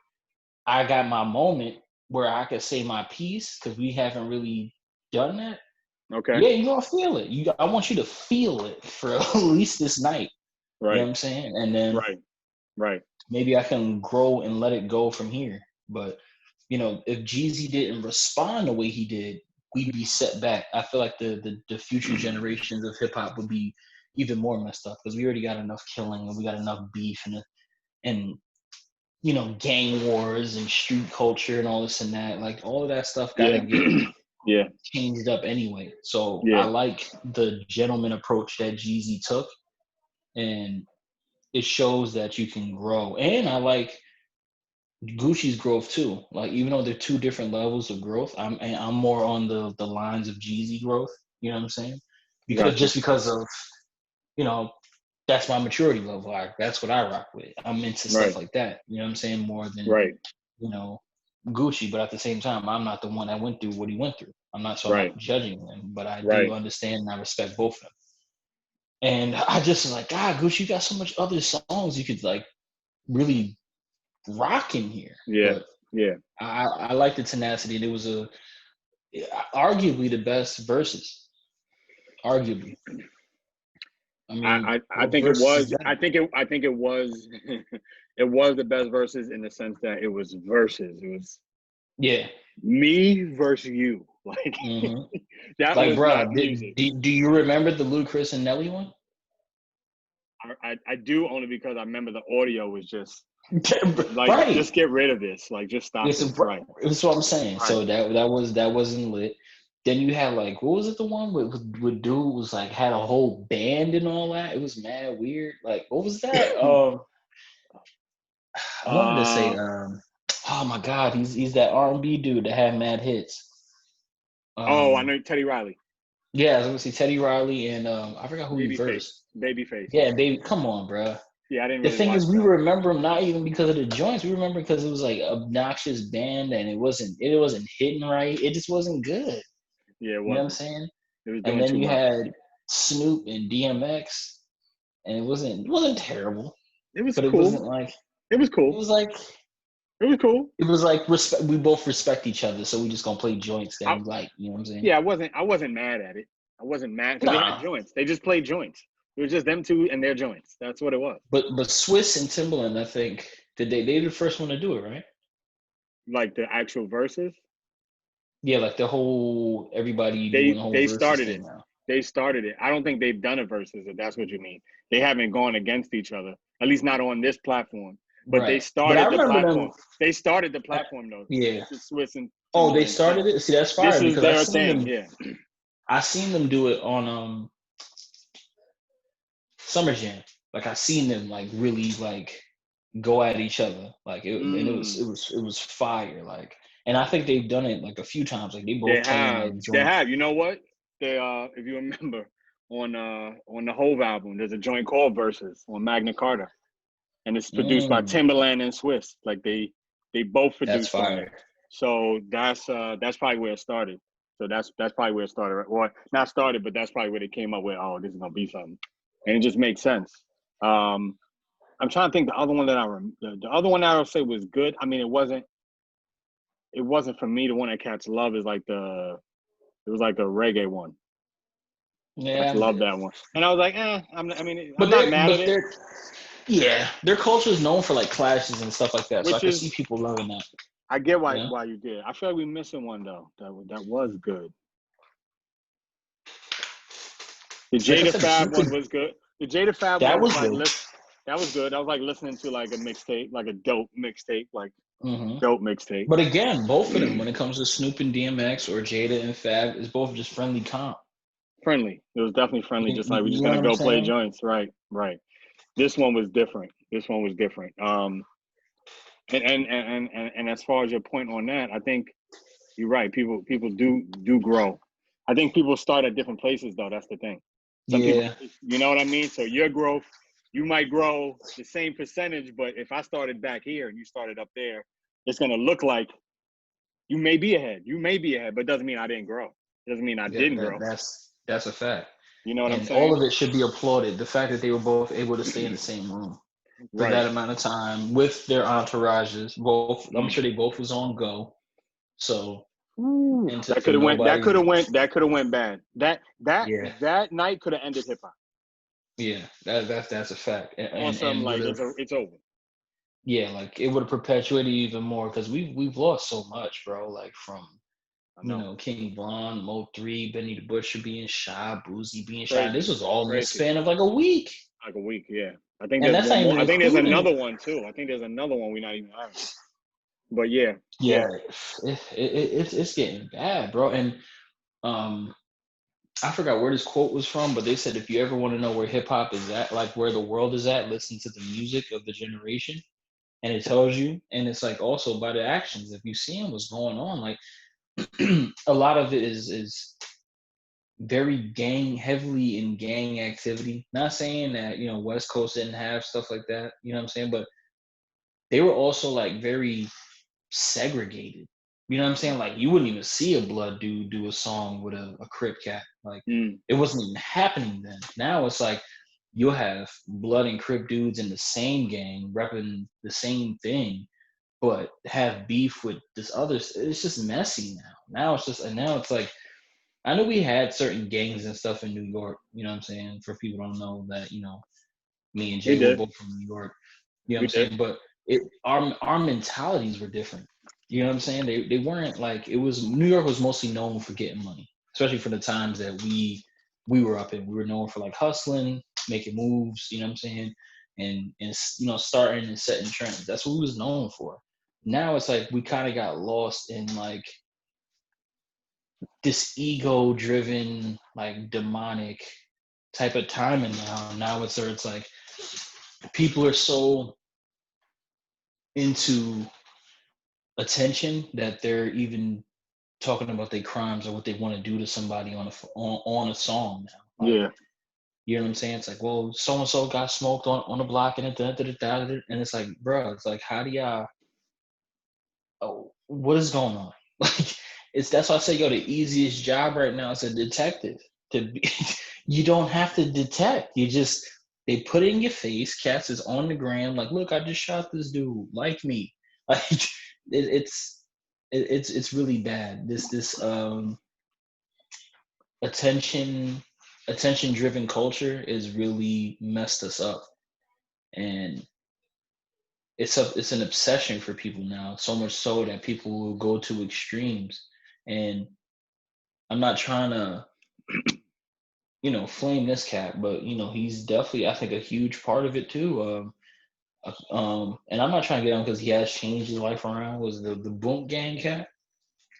S2: I got my moment where I could say my piece because we haven't really done that.
S1: Okay.
S2: Yeah, you're gonna feel it. I want you to feel it for at least this night.
S1: Right.
S2: You know what I'm saying? And then
S1: right.
S2: Maybe I can grow and let it go from here. But if Jeezy didn't respond the way he did, we'd be set back. I feel like the future generations of hip hop would be even more messed up because we already got enough killing and we got enough beef and gang wars and street culture and all this and that. Like all of that stuff gotta get changed up anyway. So I like the gentleman approach that Jeezy took, and it shows that you can grow. And I like Gucci's growth too. Like even though they're two different levels of growth, I'm more on the lines of Jeezy growth. You know what I'm saying? Because of that's my maturity level. That's what I rock with. I'm into stuff like that. You know what I'm saying? More than Gucci. But at the same time, I'm not the one that went through what he went through. I'm not judging him, but I do understand and I respect both of them. And I just was like, God, Gucci, you got so much other songs you could like really rock in here.
S1: Yeah,
S2: But
S1: yeah.
S2: I like the tenacity, and it was arguably the best verses. Arguably, I mean,
S1: I
S2: what
S1: think it
S2: verses is
S1: was.
S2: better?
S1: I think it was. It was the best verses in the sense that it was verses. It was
S2: Yeah.
S1: me versus you. Like
S2: Hmm.
S1: that
S2: Like,
S1: was
S2: bro,
S1: not music.
S2: do you remember the Ludacris and Nelly one?
S1: I do only because I remember the audio was just like
S2: Right.
S1: just get rid of this. Like just stop
S2: It's
S1: this. Right.
S2: it's what I'm saying.
S1: Right.
S2: So that wasn't lit. Then you had like, what was it, the one with dude was like had a whole band and all that. It was mad weird. Like, what was that? I wanted to say
S1: uh
S2: oh my god, he's that R&B dude that had mad hits.
S1: oh, I
S2: Um
S1: know Teddy Riley.
S2: yeah, I was gonna say Teddy Riley and I forgot who he
S1: Babyface.
S2: versed.
S1: Babyface.
S2: Yeah, baby, come on, bro.
S1: Yeah, I didn't
S2: The
S1: really
S2: thing
S1: watch
S2: is, we
S1: that.
S2: remember him not even because of the joints. We remember because it was like obnoxious band and it wasn't hitting right. It just wasn't good.
S1: Yeah, it
S2: You know what I'm
S1: wasn't.
S2: saying?
S1: It was
S2: And
S1: doing
S2: then
S1: too
S2: you
S1: much.
S2: had Snoop and DMX, and it wasn't terrible,
S1: It was
S2: but it
S1: cool.
S2: wasn't like
S1: It was
S2: it
S1: cool.
S2: was like
S1: It was cool.
S2: it was like respect. We both respect each other, so we just gonna play joints that
S1: I,
S2: we like. You know what I'm saying?
S1: yeah, I wasn't mad at it. I wasn't mad because they had
S2: Nah,
S1: joints. They just played joints. It was just them two and their joints. That's what it was.
S2: but Swiss and Timbaland, I think they were the first one to do it, right?
S1: Like the actual verses,
S2: Yeah, like the whole everybody doing the whole
S1: they
S2: verses
S1: started it.
S2: thing now.
S1: They started it. I don't think they've done a versus if that's what you mean. They haven't gone against each other, at least not on this platform. But they
S2: Right. But I
S1: started the
S2: remember
S1: platform.
S2: them.
S1: They started the
S2: I,
S1: platform though.
S2: yeah.
S1: The Swiss and
S2: Oh, they
S1: Timberland thing.
S2: started it. See, that's
S1: This
S2: fire
S1: is
S2: because
S1: their thing. Yeah.
S2: I seen them do it on Summer Jam. Like I seen them like really like go at each other. Like and
S1: Mm,
S2: it was fire. Like, and I think they've done it like a few times. Like they
S1: they
S2: both playing
S1: have.
S2: like
S1: They
S2: joints.
S1: have. You know what? They if you remember on the Hove album, there's a joint called Versus on Magna Carta, and it's produced by
S2: Mm,
S1: Timberland and Swiss. Like they both
S2: that's
S1: produced on it.
S2: fire.
S1: So that's probably where it started. So that's probably where it started, or not started, but that's probably where they came up with. Oh, this is gonna be something, and it just makes sense. Um, I'm trying to think the other one that the other one that I would say was good. I mean, it wasn't for me. The one that Cats Love is like it was like a reggae one. Cats
S2: Yeah,
S1: love that one, and I was like, I mean, I'm
S2: but
S1: not mad at it,
S2: they're yeah, their culture is known for like clashes and stuff like that. So I
S1: which
S2: can see
S1: is
S2: people loving that.
S1: I get
S2: You know?
S1: why you did. I feel like we're missing one though. That was good. The
S2: Like I
S1: Jada
S2: said, the
S1: Fab one
S2: Snoop
S1: was good. The Jada Fab
S2: that
S1: one was
S2: was
S1: like
S2: good.
S1: that was good. I was like listening to like a mixtape, like a dope mixtape, like
S2: Hmm.
S1: dope mixtape.
S2: But again, both of them, when it comes to Snoop and DMX or Jada and Fab, is both just friendly comp.
S1: Friendly. It was definitely friendly. Just like we're just
S2: You know
S1: gonna
S2: what I'm
S1: go play
S2: saying?
S1: joints. Right, right. This one was different. This one was different. And as far as your point on that, I think you're right. People do grow. I think people start at different places though. That's the thing. Some people,
S2: Yeah,
S1: you know what I mean. So your growth, you might grow the same percentage, but if I started back here and you started up there, it's gonna look like you may be ahead. You may be ahead, but it doesn't mean I didn't grow. It doesn't mean I
S2: yeah,
S1: didn't grow.
S2: that's a fact.
S1: You know what I'm
S2: And all
S1: saying?
S2: of it should be applauded. The fact that they were both able to stay in the same room for
S1: Right.
S2: that amount of time with their entourages, both I'm
S1: Mm.
S2: sure they both was on go. So
S1: Ooh,
S2: and
S1: that
S2: to
S1: could have went. That
S2: nobody,
S1: could have went. That could have went bad.
S2: yeah,
S1: That night could have ended hip hop
S2: yeah, that's a fact.
S1: on something
S2: And would
S1: like
S2: have,
S1: it's over.
S2: yeah, like it would have perpetuated even more because we've lost so much, bro. Like from
S1: I know.
S2: King Von, Mo3, Benny the Butcher being shot, Boozy being shot. This
S1: Crazy,
S2: was all in the
S1: crazy.
S2: span of like a week.
S1: Like a week, yeah. I think
S2: And
S1: there's
S2: that's
S1: one
S2: not
S1: more.
S2: even
S1: I think there's
S2: including,
S1: another one too. I think there's another one we're not even having. But yeah,
S2: yeah,
S1: yeah.
S2: it's getting bad, bro. And um, I forgot where this quote was from, but they said if you ever want to know where hip hop is at, like where the world is at, listen to the music of the generation, and it tells you. And it's like also by the actions. If you see what's going on, like a lot of it is very heavily in gang activity. Not saying that West Coast didn't have stuff like that, you know what I'm saying, but they were also like very segregated. You know what I'm saying? Like you wouldn't even see a blood dude do a song with a Crip cat. Like
S1: Mm.
S2: it wasn't even happening then. Now it's like you'll have blood and Crip dudes in the same gang repping the same thing, but have beef with this other. It's just messy now. Now it's like I know we had certain gangs and stuff in New York. You know what I'm saying? For people who don't know that, me and
S1: We
S2: Jay were
S1: did.
S2: both from New York. You know what
S1: We
S2: I'm
S1: did.
S2: saying? But our mentalities were different. You know what I'm saying? They weren't like it was. New York was mostly known for getting money, especially for the times that we were up in. We were known for like hustling, making moves. You know what I'm saying? And starting and setting trends. That's what we was known for. Now it's like we kind of got lost in like this ego driven, like demonic type of timing now. Now it's like people are so into attention that they're even talking about their crimes or what they want to do to somebody on a song now. Like,
S1: Yeah.
S2: you know what I'm saying? It's like, well, so and so got smoked on the block and and it's like, bro, it's like, how do y'all? Oh, what is going on? Like, that's why I say, yo, the easiest job right now is a detective. To be, you don't have to detect. They put it in your face. Cats is on the gram. Like, look, I just shot this dude. Like me. Like, it's really bad. This attention driven culture is really messed us up, and it's an obsession for people now. So much so that people will go to extremes. And I'm not trying to flame this cat, but he's definitely, I think, a huge part of it too. And I'm not trying to get on because he has changed his life around. Was the Boom Gang cat?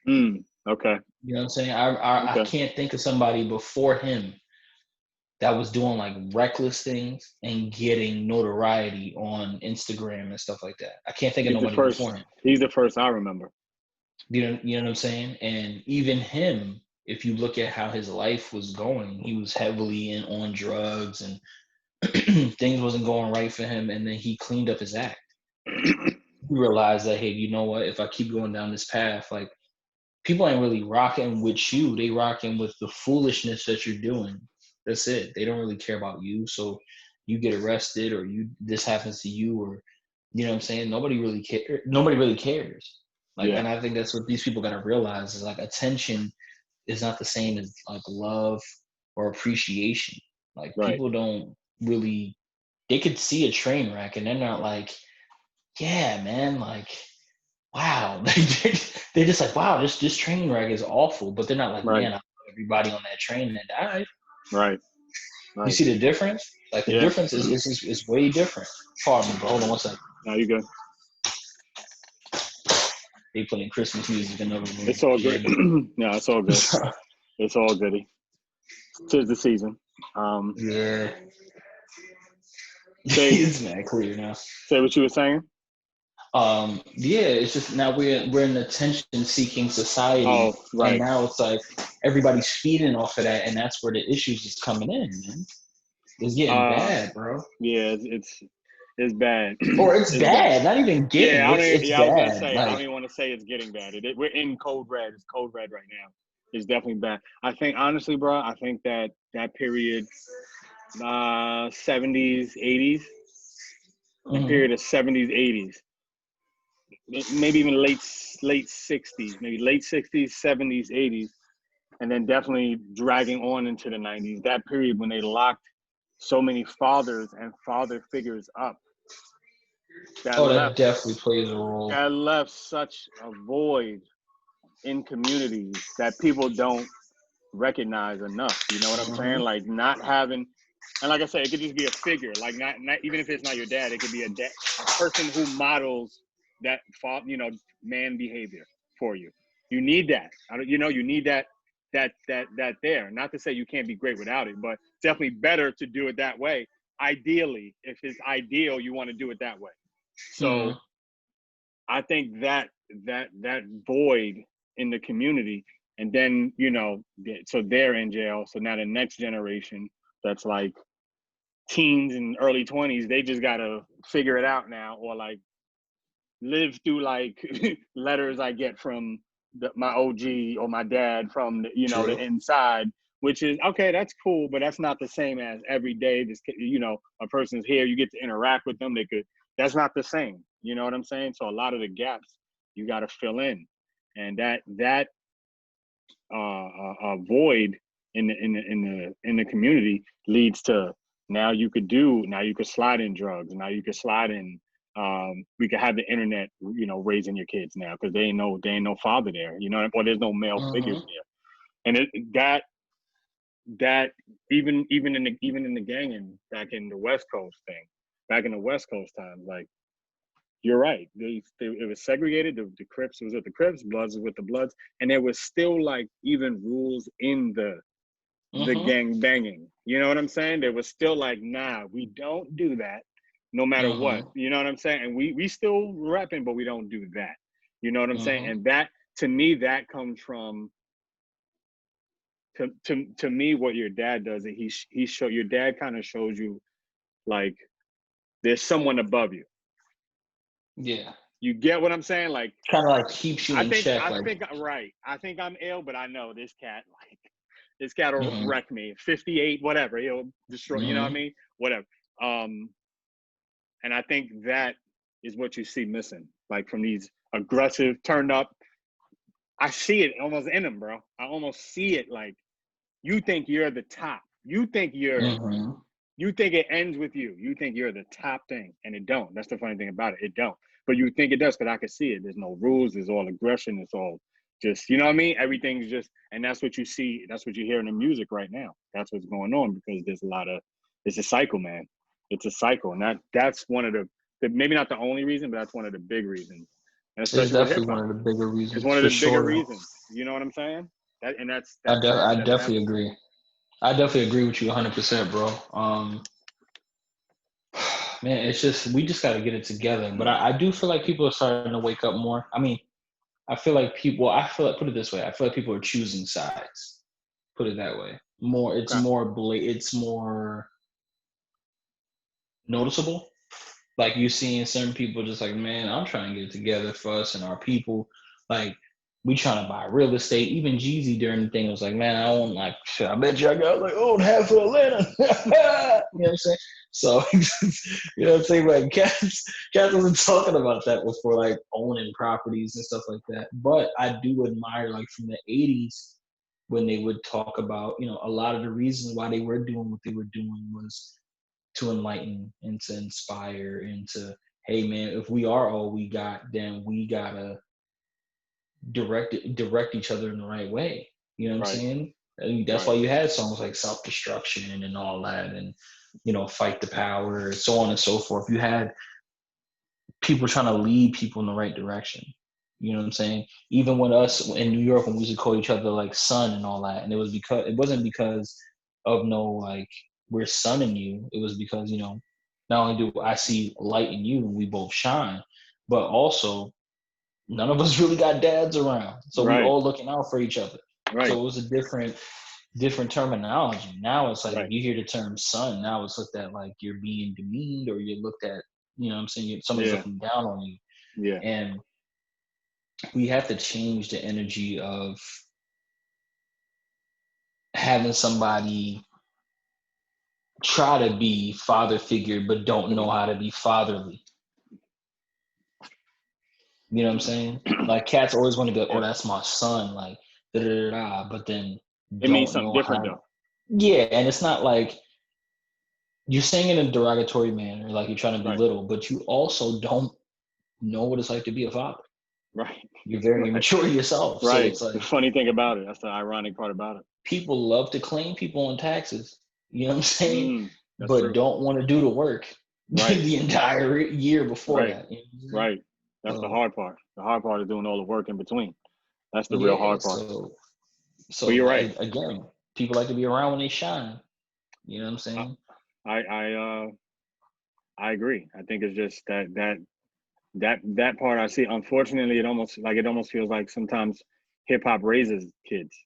S1: Okay.
S2: You know what I'm saying? I
S1: Okay.
S2: can't think of somebody before him that was doing like reckless things and getting notoriety on Instagram and stuff like that. I can't think of
S1: He's the
S2: nobody before
S1: first.
S2: him.
S1: He's the first I remember.
S2: You know what I'm saying? And even him, if you look at how his life was going, he was heavily on drugs and things wasn't going right for him. And then he cleaned up his act. He realized that, hey, you know what? If I keep going down this path, like people ain't really rocking with you. They rocking with the foolishness that you're doing. That's it. They don't really care about you. So you get arrested or this happens to you, or you know what I'm saying? Nobody really cares. Like,
S1: Yeah.
S2: and I think that's what these people gotta realize is like attention is not the same as like love or appreciation. Like
S1: Right.
S2: people don't really, they could see a train wreck and they're not like, yeah, man, like wow. They're just like, wow, this train wreck is awful. But they're not like,
S1: Right.
S2: man, I love everybody on that train that died.
S1: Right.
S2: You
S1: Right.
S2: see the difference? Like the
S1: Yeah.
S2: difference is way different. Pardon me, but hold on one second.
S1: Now you good.
S2: They playing Christmas music in another room.
S1: It's all good.
S2: Again.
S1: No, it's all good. It's all goody. 'Tis the season.
S2: Yeah.
S1: Say
S2: It's mad clear now.
S1: say what you were saying.
S2: Yeah, it's just now we're an attention seeking society,
S1: Oh,
S2: and
S1: right.
S2: now it's like everybody's feeding off of that, and that's where the issues is coming in, man. It's getting
S1: Uh,
S2: bad, bro.
S1: yeah. It's bad.
S2: Or it's
S1: It's bad.
S2: bad, not even getting.
S1: Yeah. I don't.
S2: It's
S1: Yeah. I was gonna
S2: bad.
S1: say. I don't
S2: Like,
S1: even want to say it's getting bad. We're in code red. It's code red right now. It's definitely bad. I think honestly, bro. I think that period, 70s, 80s, that
S2: mhm.
S1: period of 70s, 80s, maybe even late 60s, maybe late 60s, 70s, 80s, and then definitely dragging on into the 90s. That period when they locked so many fathers and father figures up that
S2: Oh, that
S1: left
S2: definitely plays a role.
S1: that left such a void in communities that people don't recognize enough. You know what I'm saying?
S2: Mhm.
S1: Like not having, and like I said, it could just be a figure. Like not even if it's not your dad, it could be a person who models that man behavior for you. You need that. You need that there. Not to say you can't be great without it, but definitely better to do it that way. Ideally, if it's ideal, you want to do it that way. So
S2: Mhm.
S1: I think that void in the community, and then so they're in jail. So now the next generation, that's like teens and early 20s, they just gotta figure it out now, or like live through like letters I get from my OG or my dad from the, you know,
S2: True.
S1: the inside, which is okay. That's cool, but that's not the same as every day. This, you know, a person's here, you get to interact with them. They could. That's not the same. You know what I'm saying? So a lot of the gaps you got to fill in, and that void in the community leads to now you could slide in drugs. Now you could slide in. We could have the internet, you know, raising your kids now because they ain't no father there, you know, or there's no male figures there, and that even in the ganging back in the West Coast thing, back in the West Coast times, like you're right, it was segregated. The Crips was with the Crips, Bloods was with the Bloods, and there was still like even rules in the gang banging. You know what I'm saying? There was still like, nah, we don't do that no matter what. You know what I'm saying? And we still rapping, but we don't do that. You know what I'm saying? And that, to me, that comes from, to me, what your dad does, your dad kind of shows you like there's someone above you.
S2: Yeah.
S1: You get what I'm saying? Like
S2: kind of like keeps you in check.
S1: I think I'm ill, but I know this cat will wreck me. 58, whatever. He'll destroy, you know what I mean? Whatever. And I think that is what you see missing, like from these aggressive, turned up. I see it almost in them, bro. I almost see it like you think you're the top. You think you think it ends with you. You think you're the top thing, and it don't. That's the funny thing about it. It don't. But you think it does because I can see it. There's no rules. There's all aggression. It's all just, you know what I mean? Everything's just, and that's what you see. That's what you hear in the music right now. That's what's going on because there's it's a cycle, man. It's a cycle. And that's one of the, maybe not the only reason, but that's one of the big reasons. And
S2: it's definitely one of the bigger reasons.
S1: It's one of the bigger reasons. You know what I'm saying? I
S2: definitely agree. I definitely agree with you 100%, bro. Man, it's just, we just got to get it together. But I do feel like people are starting to wake up more. I mean, put it this way. I feel like people are choosing sides. Put it that way. It's more noticeable. Like you're seeing certain people just like, man, I'm trying to get it together for us and our people. Like, we trying to buy real estate. Even Jeezy during the thing was like, man, I own like, shit, I bet you I got like own half of Atlanta. You know what I'm saying? So, you know what I'm saying? Like, Cats wasn't talking about that before, like owning properties and stuff like that. But I do admire, like, from the 80s, when they would talk about, you know, a lot of the reasons why they were doing what they were doing was to enlighten and to inspire and to, hey man, if we are all we got, then we gotta direct each other in the right way. You know what I'm saying? I mean, that's why you had songs like Self-Destruction and all that, and, you know, Fight the Power, so on and so forth. You had people trying to lead people in the right direction. You know what I'm saying? Even when us in New York, when we used to call each other like son and all that, and it wasn't because of no like we're sonning you. It was because, you know, not only do I see light in you and we both shine, but also none of us really got dads around, so we all looking out for each other. So it was a different terminology. Now it's like if you hear the term son, now it's looked at like you're being demeaned or you're looked at, you know what I'm saying, somebody's looking down on you.
S1: Yeah.
S2: And we have to change the energy of having somebody try to be father figure but don't know how to be fatherly. You know what I'm saying? Like, cats always want to be like, oh, that's my son, like da da da, but then
S1: it means something different though.
S2: Yeah, and it's not like you're saying it in a derogatory manner, like you're trying to belittle, but you also don't know what it's like to be a father.
S1: Right.
S2: You're very immature yourself.
S1: Right.
S2: So it's like,
S1: the funny thing about it, that's the ironic part about it.
S2: People love to claim people on taxes. You know what I'm saying? But
S1: true.
S2: don't want to do the work the entire year before that. You know?
S1: Right. That's the hard part. The hard part is doing all the work in between. That's the real hard part.
S2: So
S1: but you're right.
S2: Again, people like to be around when they shine. You know what I'm saying?
S1: I agree. I think it's just that part I see. Unfortunately, it almost feels like sometimes hip hop raises kids.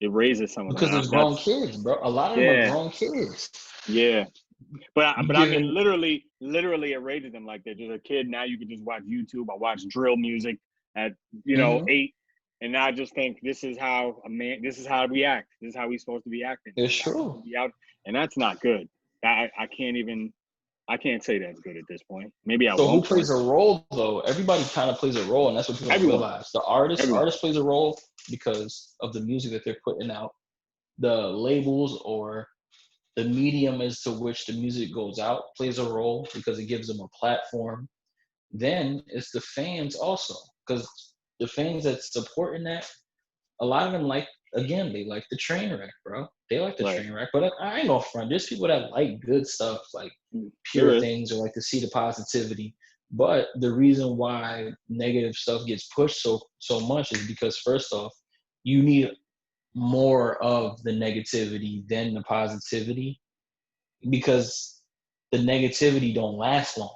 S1: It raises some of them.
S2: Because there's grown kids, bro. A lot of them are grown kids.
S1: Yeah. But I mean, literally it raises them like they're just a kid. Now you can just watch YouTube. I watch drill music at, 8, And I just think this is how this is how we act. This is how we're supposed to be acting.
S2: It's true.
S1: Be out, and that's not good. I can't say that's good at this point. Maybe I
S2: So
S1: won't.
S2: who plays a role though? Everybody kind of plays a role, and that's what people don't realize. The artist plays a role because of the music that they're putting out. The labels or the medium as to which the music goes out plays a role because it gives them a platform. Then it's the fans also, because the fans that's supporting that, a lot of them they like the train wreck, bro. They like the train wreck. But I ain't gonna front. There's people that like good stuff, like pure things, or like to see the positivity. But the reason why negative stuff gets pushed so much is because, first off, you need more of the negativity than the positivity, because the negativity don't last long.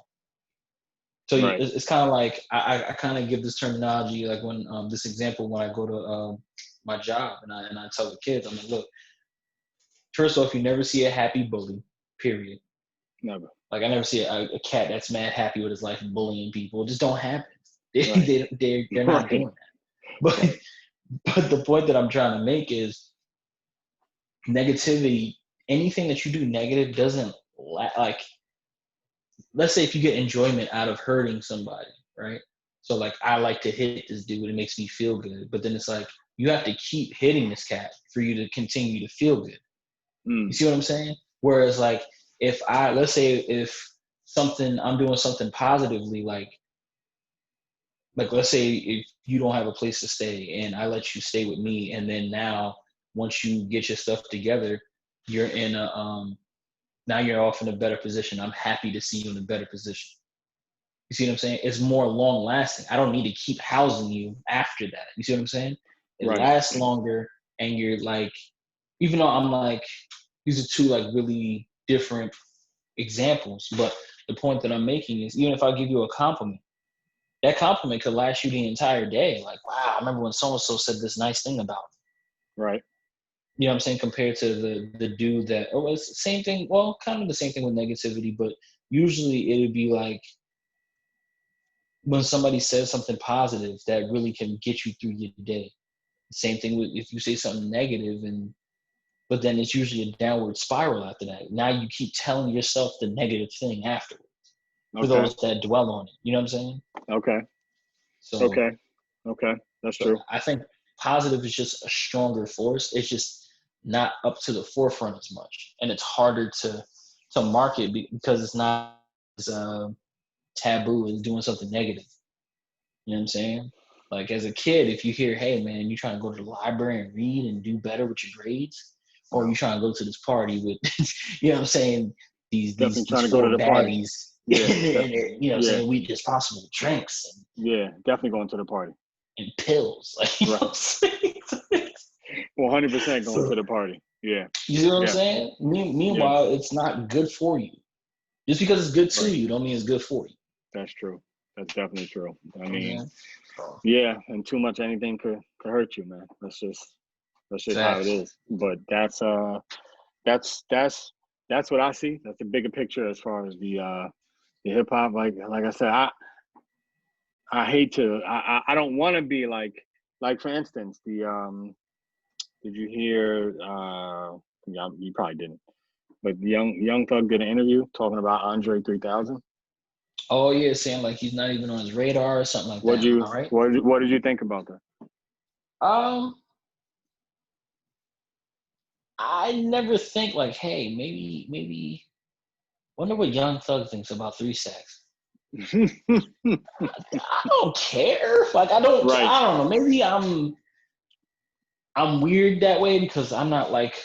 S2: So it's kind of like I kind of give this terminology, like when this example when I go to my job and I tell the kids, I'm like, look, first off, you never see a happy bully, period.
S1: Never.
S2: Like I never see a cat that's mad happy with his life and bullying people. It just don't happen. They're not doing that. But the point that I'm trying to make is negativity. Anything that you do negative doesn't like. Let's say if you get enjoyment out of hurting somebody, right? So like I like to hit this dude, it makes me feel good. But then it's like you have to keep hitting this cat for you to continue to feel good. You see what I'm saying? Whereas like if I'm doing something positively, like let's say if you don't have a place to stay and I let you stay with me, and then now once you get your stuff together, you're in now you're off in a better position. I'm happy to see you in a better position. You see what I'm saying? It's more long lasting. I don't need to keep housing you after that. You see what I'm saying? It lasts longer, and you're like, even though I'm like, these are two like really different examples, but the point that I'm making is even if I give you a compliment, that compliment could last you the entire day. Like, wow, I remember when so-and-so said this nice thing about me.
S1: Right.
S2: You know what I'm saying? Compared to the dude that, or it's the same thing, well, kind of the same thing with negativity, but usually it would be like when somebody says something positive that really can get you through your day. Same thing with if you say something negative, but then it's usually a downward spiral after that. Now you keep telling yourself the negative thing afterwards. For those that dwell on it. You know what I'm saying?
S1: Okay.
S2: So
S1: Okay. That's true.
S2: I think positive is just a stronger force. It's just not up to the forefront as much, and it's harder to market because it's not as taboo as doing something negative. You know what I'm saying? Like as a kid, if you hear, "Hey man, you trying to go to the library and read and do better with your grades," or you trying to go to this party with, you know what I'm saying? These
S1: trying to
S2: four
S1: go to the party.
S2: baddies, and you know what I'm saying? We just possible drinks. And,
S1: definitely going to the party.
S2: And pills, like you know what I'm saying?
S1: 100% going to the party. Yeah.
S2: You see what I'm saying? Meanwhile, it's not good for you. Just because it's good to you, don't mean it's good for you.
S1: That's true. That's definitely true. I mean, and too much anything could hurt you, man. That's just how it is. But that's what I see. That's the bigger picture as far as the hip hop. Like I said, I hate to. I don't want to be like for instance, the did you hear? You probably didn't. But Young Thug did an interview talking about Andre 3000.
S2: Oh yeah, saying like he's not even on his radar or something like that. All right.
S1: What did you think about that?
S2: I never think like, hey, maybe. Wonder what Young Thug thinks about 3 Stacks. I don't care. Like I don't know. Maybe I'm weird that way because I'm not like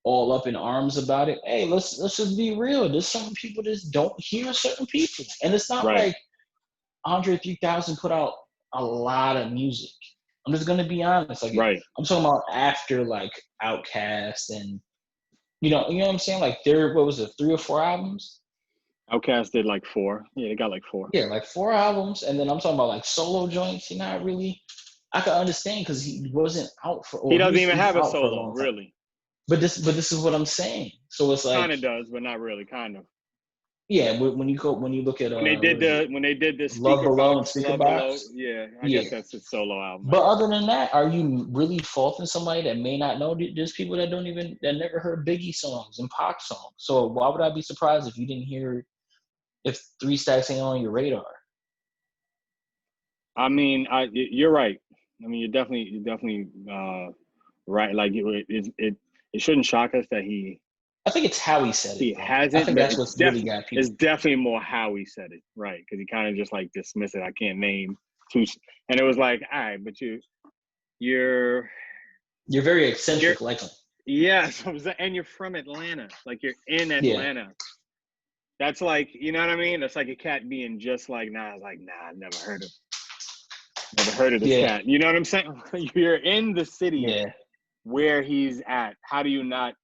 S2: all up in arms about it. Hey, let's just be real. There's some people that just don't hear certain people, and it's not like Andre 3000 put out a lot of music. I'm just gonna be honest. Like I'm talking about after like Outkast and you know what I'm saying. Like what was it, 3 or 4 albums?
S1: Outkast did like 4. Yeah, they got like 4.
S2: Yeah, like 4 albums, and then I'm talking about like solo joints. You're not really. I can understand because he wasn't out for.
S1: He doesn't even have a solo, really.
S2: But this is what I'm saying. So it's like
S1: kind of does, but not really. Kind of.
S2: Yeah, when you look at
S1: when they did the
S2: Love
S1: speaker
S2: Below and
S1: box,
S2: Speaker
S1: Love Below,
S2: Box.
S1: yeah, I
S2: Yeah.
S1: guess that's his solo album.
S2: But other than that, are you really faulting somebody that may not know? There's people that never heard Biggie songs and Pac songs. So why would I be surprised if you didn't hear, if Three Stacks ain't on your radar?
S1: I mean, you're right. I mean, you're definitely right. Like it shouldn't shock us that
S2: I think it's how he said
S1: he
S2: it, though. I
S1: hasn't,
S2: think
S1: but
S2: that's what's really got people.
S1: it's definitely more how he said it, right? Because he kind of just like dismissed it. I can't name two, and it was like, all right, but you're
S2: very eccentric, like him.
S1: yes, and you're from Atlanta, like you're in Atlanta. Yeah. That's like, you know what I mean? That's like a cat being just like, nah. I was like, nah, I've never heard of this cat. You know what I'm saying? You're in the city where he's at. How do you not?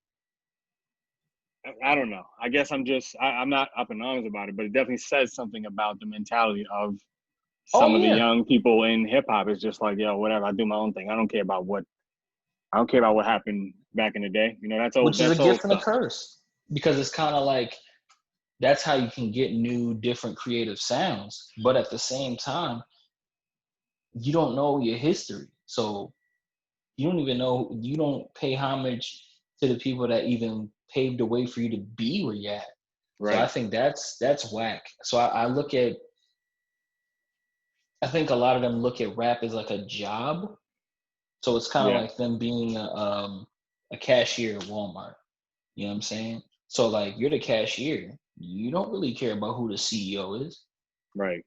S1: I don't know. I guess I'm not up in arms about it, but it definitely says something about the mentality of some of the young people in hip hop. It's just like, yo, whatever. I do my own thing. I don't care about what happened back in the day. You know, that's old.
S2: Which is a gift and a curse, because it's kind of like, that's how you can get new, different creative sounds. But at the same time, you don't know your history. So you don't pay homage to the people that even paved the way for you to be where you're at. Right. So I think that's whack. So I think a lot of them look at rap as like a job. So it's kind of like them being a cashier at Walmart. You know what I'm saying? So like, you're the cashier. You don't really care about who the CEO is.
S1: Right.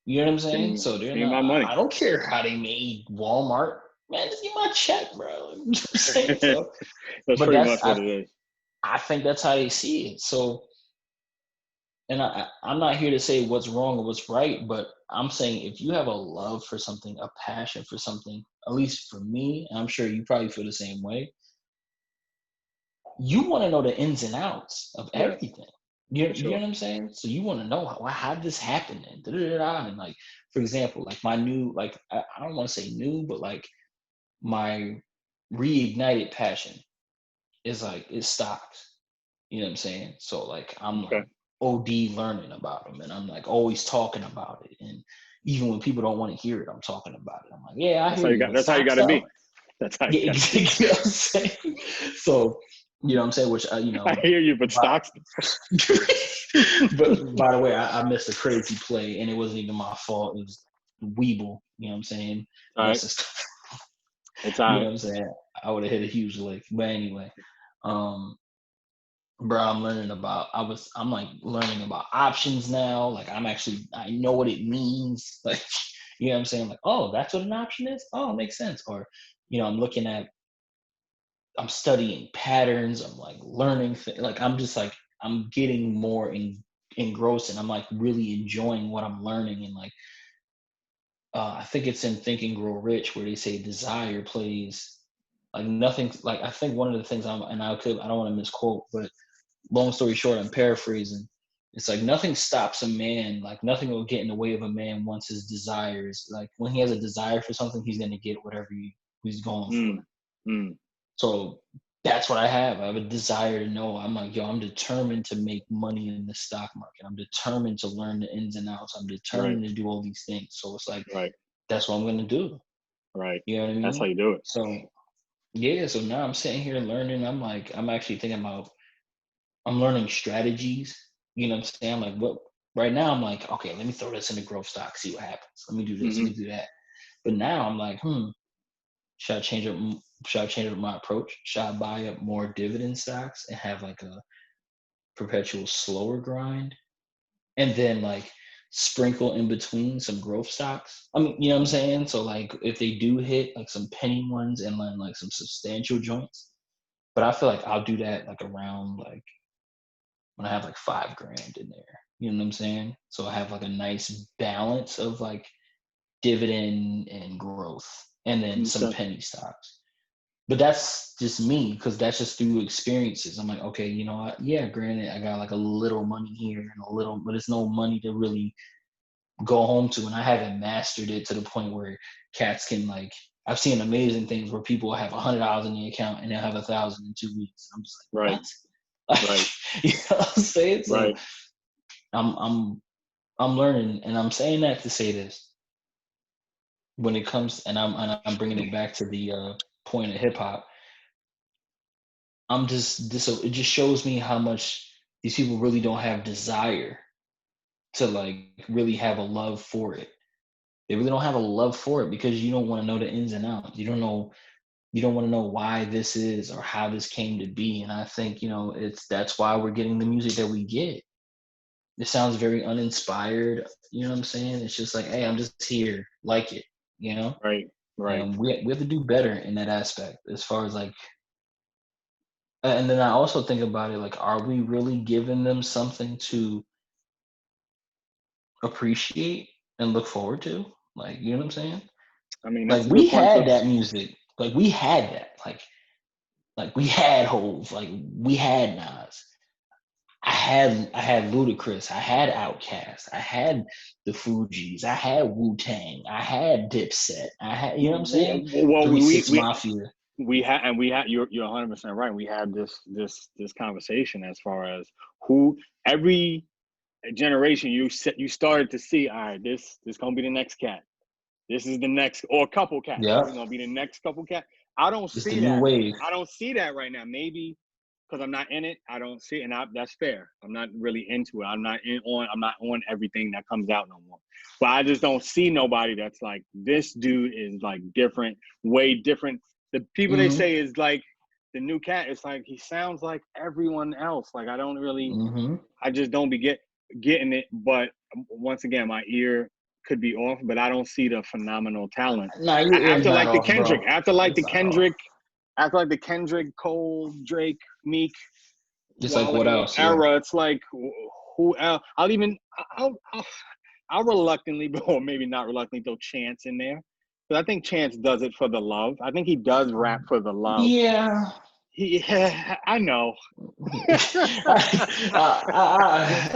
S2: You know what I'm saying? So they're not,
S1: my money.
S2: I don't care how they made Walmart. Man, just give my check, bro. You know what I'm saying? So,
S1: that's pretty much what it is.
S2: I think that's how they see it. So, and I'm not here to say what's wrong or what's right, but I'm saying if you have a love for something, a passion for something, at least for me, and I'm sure you probably feel the same way, you want to know the ins and outs of everything. You know what I'm saying? So you want to know how did this happen, and and like, for example, like my new, like I don't want to say new, but like my reignited passion is stocks. You know what I'm saying? So like I'm like OD learning about them, and I'm like always talking about it, and even when people don't want to hear it, I'm talking about it. I'm like, yeah, I hear you.
S1: That's how you got to be. That's how you
S2: gotta be. You know what I'm saying? So, you know what I'm saying? Which, you know.
S1: I hear you, but stocks.
S2: But by the way, I missed a crazy play, and it wasn't even my fault. It was Weeble. You know what I'm saying?
S1: All right.
S2: You know what I'm saying? I would have hit a huge lick. But anyway, bro, I'm learning about options now. Like I know what it means. Like, you know what I'm saying? Like, oh, that's what an option is? Oh, it makes sense. Or, you know, I'm studying patterns. I'm like learning things. Like, I'm getting more engrossed, and I'm like really enjoying what I'm learning. And like, I think it's in Think and Grow Rich where they say desire plays like nothing. Like, I think one of the things I don't want to misquote, but long story short, I'm paraphrasing. It's like nothing stops a man. Like nothing will get in the way of a man once his desires. Like when he has a desire for something, he's gonna get whatever he's going for. So that's what I have. I have a desire to know. I'm like, yo, I'm determined to make money in the stock market. I'm determined to learn the ins and outs. I'm determined to do all these things. So it's like, that's what I'm gonna do.
S1: Right.
S2: You know what I mean?
S1: That's how you do it.
S2: So yeah. So now I'm sitting here learning. I'm actually thinking about. I'm learning strategies. You know what I'm saying? I'm like, what? Right now, I'm like, okay, let me throw this in the growth stock, see what happens. Let me do this, let me do that. But now I'm like, should I change up my approach? Should I buy up more dividend stocks and have like a perpetual slower grind? And then like sprinkle in between some growth stocks? I mean, you know what I'm saying? So like if they do hit like some penny ones and then like some substantial joints. But I feel like I'll do that like around like when I have like $5,000 in there. You know what I'm saying? So I have like a nice balance of like dividend and growth, and then some penny stocks. But that's just me, because that's just through experiences. I'm like, okay, you know what? Yeah, granted, I got like a little money here and a little, but it's no money to really go home to. And I haven't mastered it to the point where cats can like, I've seen amazing things where people have $100 in the account and they'll have 1,000 in 2 weeks. I'm just like, what?
S1: Right.
S2: You know what I'm saying? So, I'm learning, and I'm saying that to say this. When it comes, and I'm bringing it back to the point of hip hop. I'm just this. It just shows me how much these people really don't have desire to like really have a love for it. They really don't have a love for it because you don't want to know the ins and outs. You don't know. You don't want to know why this is or how this came to be. And I think that's why we're getting the music that we get. It sounds very uninspired. You know what I'm saying? It's just like, hey, I'm just here, like it. You know.
S1: Right. Right.
S2: And we have to do better in that aspect as far as like. And then I also think about it like, are we really giving them something to appreciate and look forward to? Like, you know what I'm saying?
S1: I mean,
S2: Like
S1: that's a
S2: we
S1: good point
S2: had
S1: too.
S2: that music. Like we had that. Like we had Hove. Like we had Nas. I had Ludacris. I had Outkast. I had the Fugees. I had Wu Tang. I had Dipset. I had, you know what I'm saying?
S1: Well,
S2: 3 6 Mafia.
S1: we had you're 100% right. We had this conversation as far as who every generation you started to see. All right, this gonna be the next cat. This is the next, or a couple cats. This
S2: Yeah,
S1: is gonna be the next couple cat. I don't
S2: it's the
S1: see
S2: new
S1: that.
S2: wave.
S1: I don't see that right now. Maybe because I'm not in it. I don't see it, and that's fair. I'm not really into it. I'm not on everything that comes out no more. But I just don't see nobody that's like this dude is like different, way different. The people they
S2: Hmm.
S1: say is like the new cat. It's like he sounds like everyone else. Like I don't really.
S2: Hmm.
S1: I just don't be getting it. But once again, my ear could be off, but I don't see the phenomenal talent.
S2: Nah, your ear's
S1: After
S2: not
S1: like the
S2: off,
S1: Kendrick,
S2: bro. It's not off.
S1: after like the Kendrick, Cole, Drake, Meek,
S2: It's like what
S1: Wale
S2: else? Yeah.
S1: era, it's like who else? I'll reluctantly, or maybe not reluctantly, throw Chance in there. But I think Chance does it for the love. I think he does rap for the love.
S2: Yeah.
S1: I know.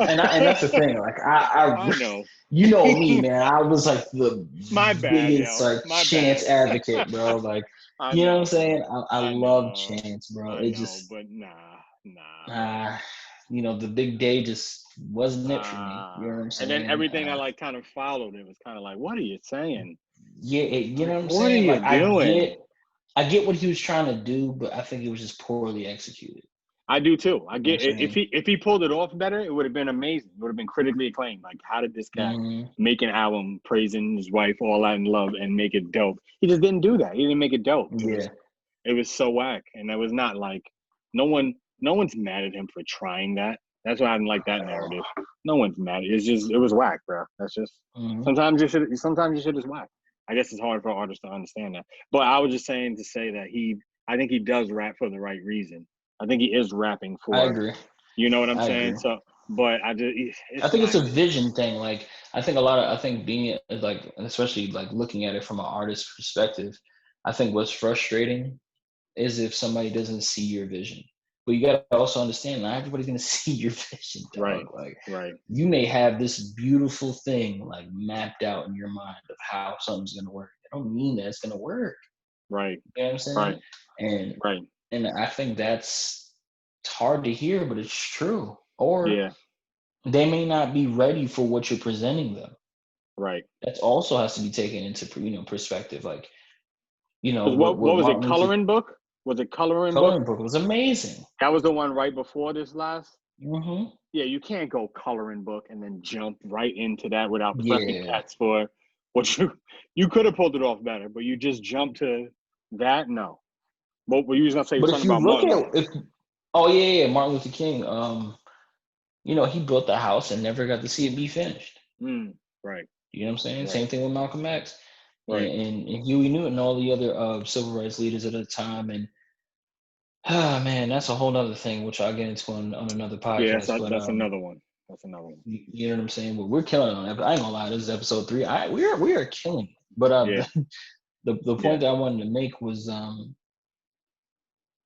S2: And that's the thing. Like
S1: I know.
S2: you know me, man. I was like the
S1: My bad,
S2: biggest
S1: yo.
S2: like
S1: My
S2: Chance
S1: bad.
S2: advocate, bro. Like,
S1: I
S2: you know what I'm
S1: know,
S2: saying?
S1: bro.
S2: I
S1: I
S2: love
S1: know.
S2: Chance, bro.
S1: I
S2: It
S1: know,
S2: just,
S1: but nah, bro.
S2: the big day just wasn't it for me. You know what I'm
S1: And then
S2: saying?
S1: everything I like kind of followed it was kind of like, what are you saying?
S2: Yeah, you know
S1: Like,
S2: what I'm
S1: what are
S2: saying?
S1: you
S2: Like,
S1: doing?
S2: I get what he was trying to do, but I think it was just poorly executed.
S1: I do too. I
S2: You know
S1: get
S2: what I'm
S1: if
S2: saying?
S1: he pulled it off better, it would have been amazing. It would have been critically acclaimed. Like, how did this cat
S2: Hmm.
S1: make an album praising his wife, all that in love, and make it dope? He just didn't do that. He didn't make it dope.
S2: Yeah,
S1: It was so whack, and that was not like no one. No one's mad at him for trying that. That's why I didn't like that narrative. No one's mad. It's just it was whack, bro. That's just
S2: hmm,
S1: sometimes you should. Sometimes you should just whack. I guess it's hard for artists to understand that. But I was just saying to say that I think he does rap for the right reason. I think he is rapping
S2: I
S1: for,
S2: agree.
S1: you know what I'm
S2: I
S1: saying?
S2: agree.
S1: So, but
S2: I
S1: it's
S2: think it's
S1: not
S2: a
S1: good.
S2: vision thing. Like I think being like, especially like looking at it from an artist's perspective, I think what's frustrating is if somebody doesn't see your vision. But you gotta also understand not everybody's gonna see your vision, dog.
S1: Right,
S2: Like
S1: right,
S2: you may have this beautiful thing like mapped out in your mind of how something's gonna work. It don't mean that it's gonna work.
S1: right,
S2: You know what I'm saying?
S1: right,
S2: And
S1: right.
S2: I think it's hard to hear, but it's true. Or
S1: Yeah,
S2: they may not be ready for what you're presenting them.
S1: right.
S2: That also has to be taken into perspective. Like
S1: Because
S2: what
S1: what was it?
S2: Martin Luther
S1: Coloring book? Was it coloring book?
S2: Coloring Book was amazing.
S1: That was the one right before this last.
S2: Hmm.
S1: Yeah, you can't go coloring book and then jump right into that without prepping
S2: Yeah,
S1: cats for what you could have pulled it off better, but you just jumped to that. No, what were you gonna say?
S2: but if
S1: Something
S2: you
S1: about
S2: look
S1: Martin
S2: at
S1: Luther.
S2: if oh yeah, Martin Luther King, he built the house and never got to see it be finished.
S1: Right,
S2: You know what I'm saying?
S1: right,
S2: Same thing with Malcolm X
S1: right.
S2: and Huey Newton and all the other civil rights leaders at the time. And man, that's a whole other thing, which I'll get into on another
S1: Yeah,
S2: podcast. But
S1: that's another one. That's another one.
S2: you know what I'm saying? But we're killing it on it. I ain't gonna lie, this is episode 3. We are killing it. But
S1: Yeah,
S2: the
S1: yeah.
S2: point that I wanted to make was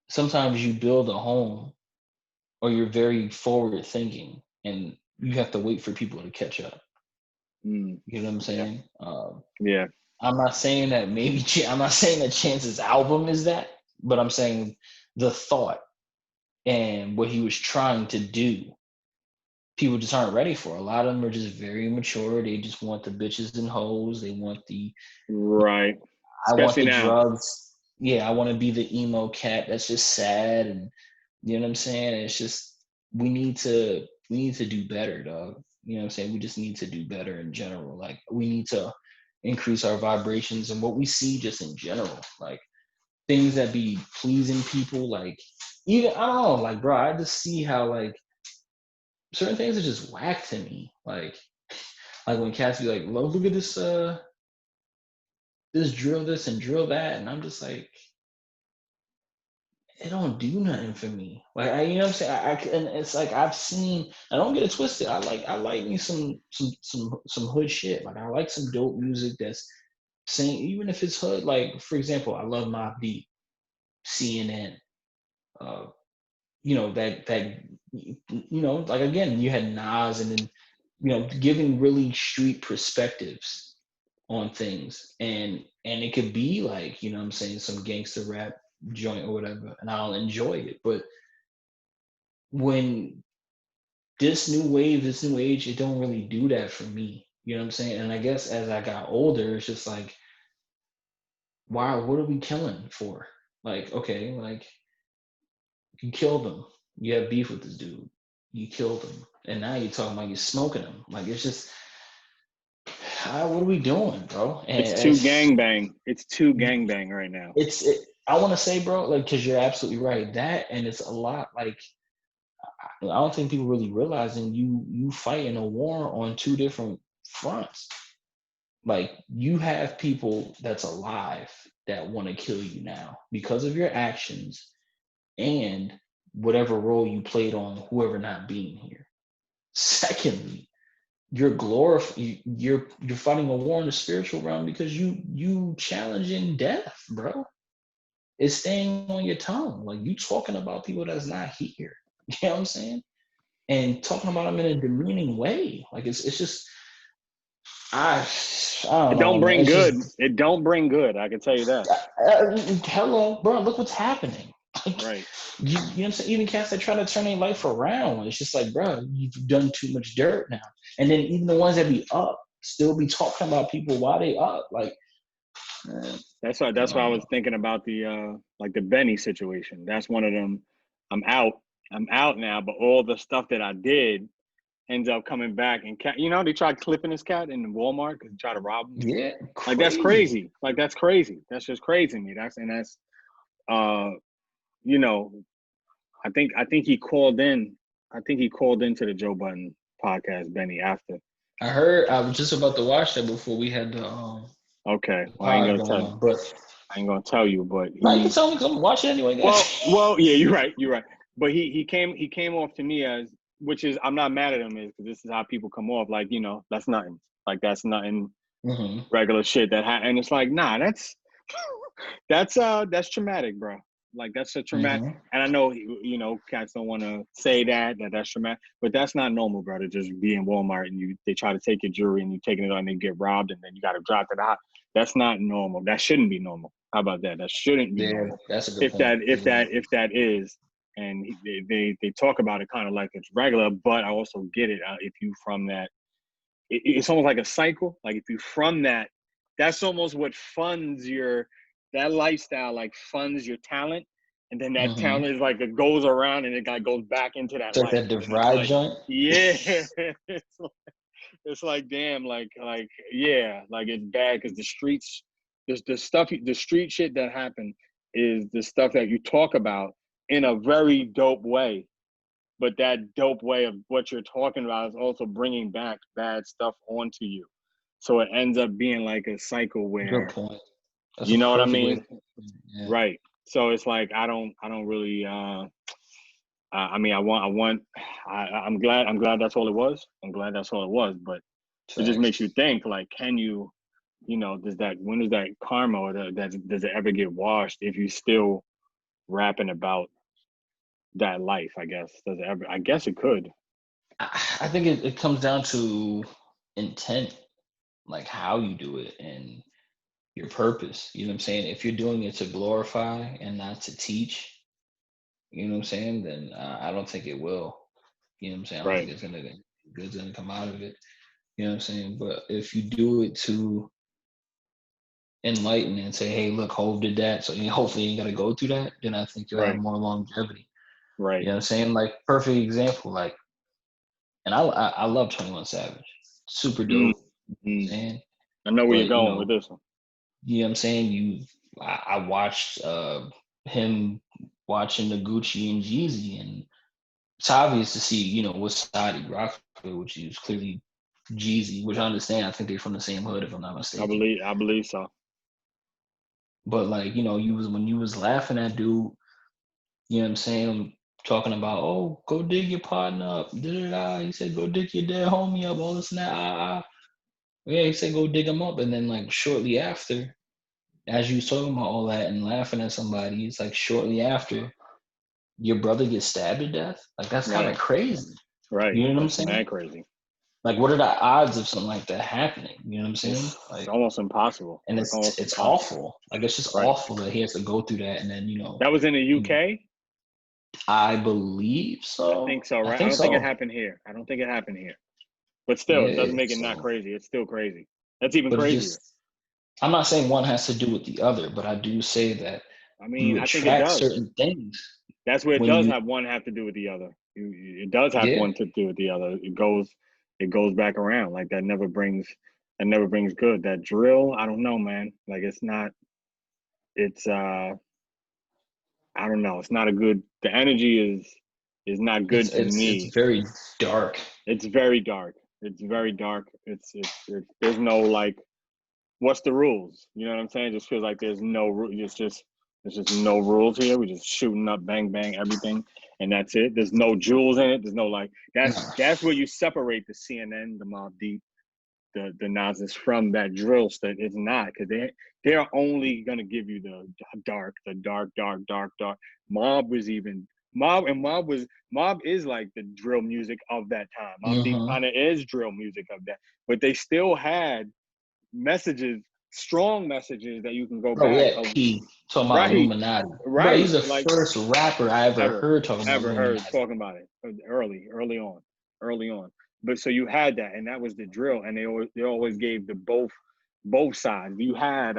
S2: sometimes you build a home or you're very forward thinking and you have to wait for people to catch up. You know what I'm
S1: Yeah,
S2: saying?
S1: yeah.
S2: I'm not saying that I'm not saying that Chance's album is that, but I'm saying the thought and what he was trying to do people just aren't ready for. A lot of them are just very immature. They just want the bitches and hoes. They want the
S1: Right.
S2: I want
S1: Especially
S2: the
S1: now.
S2: drugs. Yeah, I want to be the emo cat that's just sad, and you know what I'm saying? It's just we need to do better, dog. You know what I'm saying? We just need to do better in general. Like we need to increase our vibrations and what we see just in general. Like things that be pleasing people, like even I don't know, like bro, I just see how like certain things are just whack to me. Like when cats be like, look at this drill this and drill that, and I'm just like, it don't do nothing for me. Like you know what I'm saying? And it's like I've seen. I don't get it twisted. I like me some hood shit. Like I like some dope music that's saying even if it's hood. Like for example, I love Mobb Deep, CNN. Uh, you know that you know like again you had Nas and then you know giving really street perspectives on things and it could be like you know what I'm saying some gangster rap joint or whatever and I'll enjoy it but when this new wave this new age it don't really do that for me you know what I'm saying and I guess as I got older it's just like wow what are we killing for like okay like you killed him you have beef with this dude you killed him and now you're talking about you smoking him like it's just what are we doing bro and
S1: It's too gangbang. It's too gangbang right now.
S2: I want to say bro like because you're absolutely right that and it's a lot like I don't think people really realizing you fighting a war on two different fronts like you have people that's alive that want to kill you now because of your actions and whatever role you played on whoever not being here secondly you're fighting a war in the spiritual realm because you challenging death bro it's staying on your tongue like you talking about people that's not here you know what I'm saying and talking about them in a demeaning way like it's just i I don't
S1: It
S2: know
S1: don't
S2: man
S1: bring
S2: it's
S1: good.
S2: just
S1: It don't bring good. I can tell you that.
S2: hello bro look what's happening like
S1: Right.
S2: you know what I'm saying even cats that try to turn their life around it's just like bro you've done too much dirt now and then even the ones that be up still be talking about people while they up like
S1: That's why I was thinking about the like the Benny situation. That's one of them. I'm out. I'm out now, but all the stuff that I did ends up coming back and cat, you know, they tried clipping his cat in Walmart because he tried to rob him.
S2: yeah
S1: Like that's
S2: crazy
S1: crazy. Like that's crazy. That's just crazy to me. That's uh you know, I think he called in. I think he called into the Joe Budden podcast, Benny, after.
S2: I heard I was just about to watch that before we had
S1: Okay.
S2: the
S1: Well, I ain't
S2: pod
S1: gonna
S2: going
S1: tell you.
S2: on but
S1: I ain't gonna tell you, but
S2: no you can
S1: he
S2: tell me because I'm gonna watch it anyway guys
S1: well, yeah, you're right. You're right. But he came off to me as, which is, I'm not mad at him, is because this is how people come off. Like, you know, that's nothing. Like that's nothing,
S2: hmm
S1: regular shit and it's like, nah, that's traumatic, bro. Like that's a traumatic.
S2: hmm
S1: And I know, you know, cats don't want to say that's traumatic, but that's not normal, bro. To just be in Walmart and they try to take your jewelry and you taking it on and they get robbed and then you got to drop it out. That's not normal. That shouldn't be normal. How about that? That shouldn't be
S2: yeah
S1: normal.
S2: that's a good
S1: If
S2: point
S1: that if that if that is, and they talk about it kind of like it's regular, but I also get it, if you from that, it's almost like a cycle. Like if you from that, that's almost what funds that lifestyle, like funds your talent, and then that
S2: hmm
S1: talent is like it goes around and it like goes back into that
S2: it's like
S1: life,
S2: that
S1: and it's
S2: DeVry
S1: like,
S2: joint
S1: yeah, it's like damn, like yeah, like it's bad because the streets, the stuff, the street shit that happened is the stuff that you talk about in a very dope way, but that dope way of what you're talking about is also bringing back bad stuff onto you. So it ends up being like a cycle
S2: good
S1: where,
S2: point that's a
S1: you know what I
S2: perfect way to
S1: mean?
S2: put it. Yeah
S1: Right. So it's like I don't really. I mean, I'm glad that's all it was. I'm glad that's all it was. But it just makes you
S2: facts
S1: think, like, can you, when does that karma or does it ever get washed if you still rapping about that life? I guess does it ever? I guess it could.
S2: I think it comes down to intent, like how you do it and your purpose. You know what I'm saying? If you're doing it to glorify and not to teach, you know what I'm saying? Then I don't think it will. You know what I'm saying? I don't think
S1: Right.
S2: it's gonna good's gonna come out of it. You know what I'm saying? But if you do it to enlighten and say, hey, look, Hove did that, so hopefully you ain't gotta go through that, then I think you'll have
S1: Right.
S2: more longevity. You
S1: Right.
S2: know what I'm saying? Like perfect example, like, and I love 21 Savage. Super dope.
S1: Mm-hmm.
S2: Saying,
S1: I know where you're
S2: but
S1: going with this one.
S2: you know what I'm saying? I watched him watching the Gucci and Jeezy, and it's obvious to see, what side he rocks with, which is clearly Jeezy, which I understand. I think they're from the same hood, if I'm not mistaken.
S1: I believe so.
S2: But like, when you was laughing at dude, you know what I'm saying, talking about, oh, go dig your partner up. He said, go dig your dead homie up, all this and that. Yeah, he said go dig him up. And then like shortly after, as you was talking about all that and laughing at somebody, it's like shortly after your brother gets stabbed to death. Like that's kind of
S1: Right.
S2: crazy.
S1: Right.
S2: You know what I'm
S1: That's
S2: saying?
S1: mad crazy.
S2: Like what are the odds of something like that happening? You know what I'm saying?
S1: It's
S2: Like,
S1: almost impossible.
S2: and
S1: Like almost
S2: it's
S1: impossible.
S2: awful. Like it's just
S1: Right.
S2: awful that he has to go through that. And then
S1: That was in the UK.
S2: I believe
S1: I
S2: so.
S1: think so.
S2: I
S1: Right. I
S2: think
S1: don't think it
S2: so.
S1: happened here. I don't think it happened here. But still, it doesn't
S2: Yeah.
S1: make it not
S2: So,
S1: crazy. It's still crazy. That's even
S2: but it
S1: crazier.
S2: just, I'm not saying one has to do with the other, but I do say that
S1: I mean,
S2: you
S1: I think it
S2: attract
S1: does.
S2: certain things
S1: That's where it
S2: when
S1: does
S2: you,
S1: have one have to do with the other. It does have
S2: yeah.
S1: one to do with the other. It goes back around. Like that never brings good. That drill, I don't know, man. Like it's not. It's I don't know. It's not a good. The energy is not
S2: It's
S1: good to
S2: it's it's
S1: me.
S2: very dark.
S1: It's very dark. It's very dark. There's no like. What's the rules? You know what I'm saying? It just feels like there's no rule. There's just no rules here. We're just shooting up, bang bang, everything, and that's it. There's no jewels in it. There's no like.
S2: Nah.
S1: That's where you separate the CNN, the Mobb Deep, the Nazis from that drill state. It's not because they're only gonna give you the dark, dark. Mob is like the drill music of that time. Mobb Deep
S2: Mm-hmm.
S1: kind of is drill music of that, but they still had messages, strong messages that you can go
S2: Bro,
S1: back
S2: yeah,
S1: of.
S2: P talking about
S1: Right,
S2: Illuminati. Bro,
S1: right,
S2: he's the
S1: like
S2: first rapper I ever
S1: ever,
S2: heard talking about
S1: ever heard
S2: Illuminati.
S1: talking about it early on. But so you had that, and that was the drill, and they always gave the both sides. You had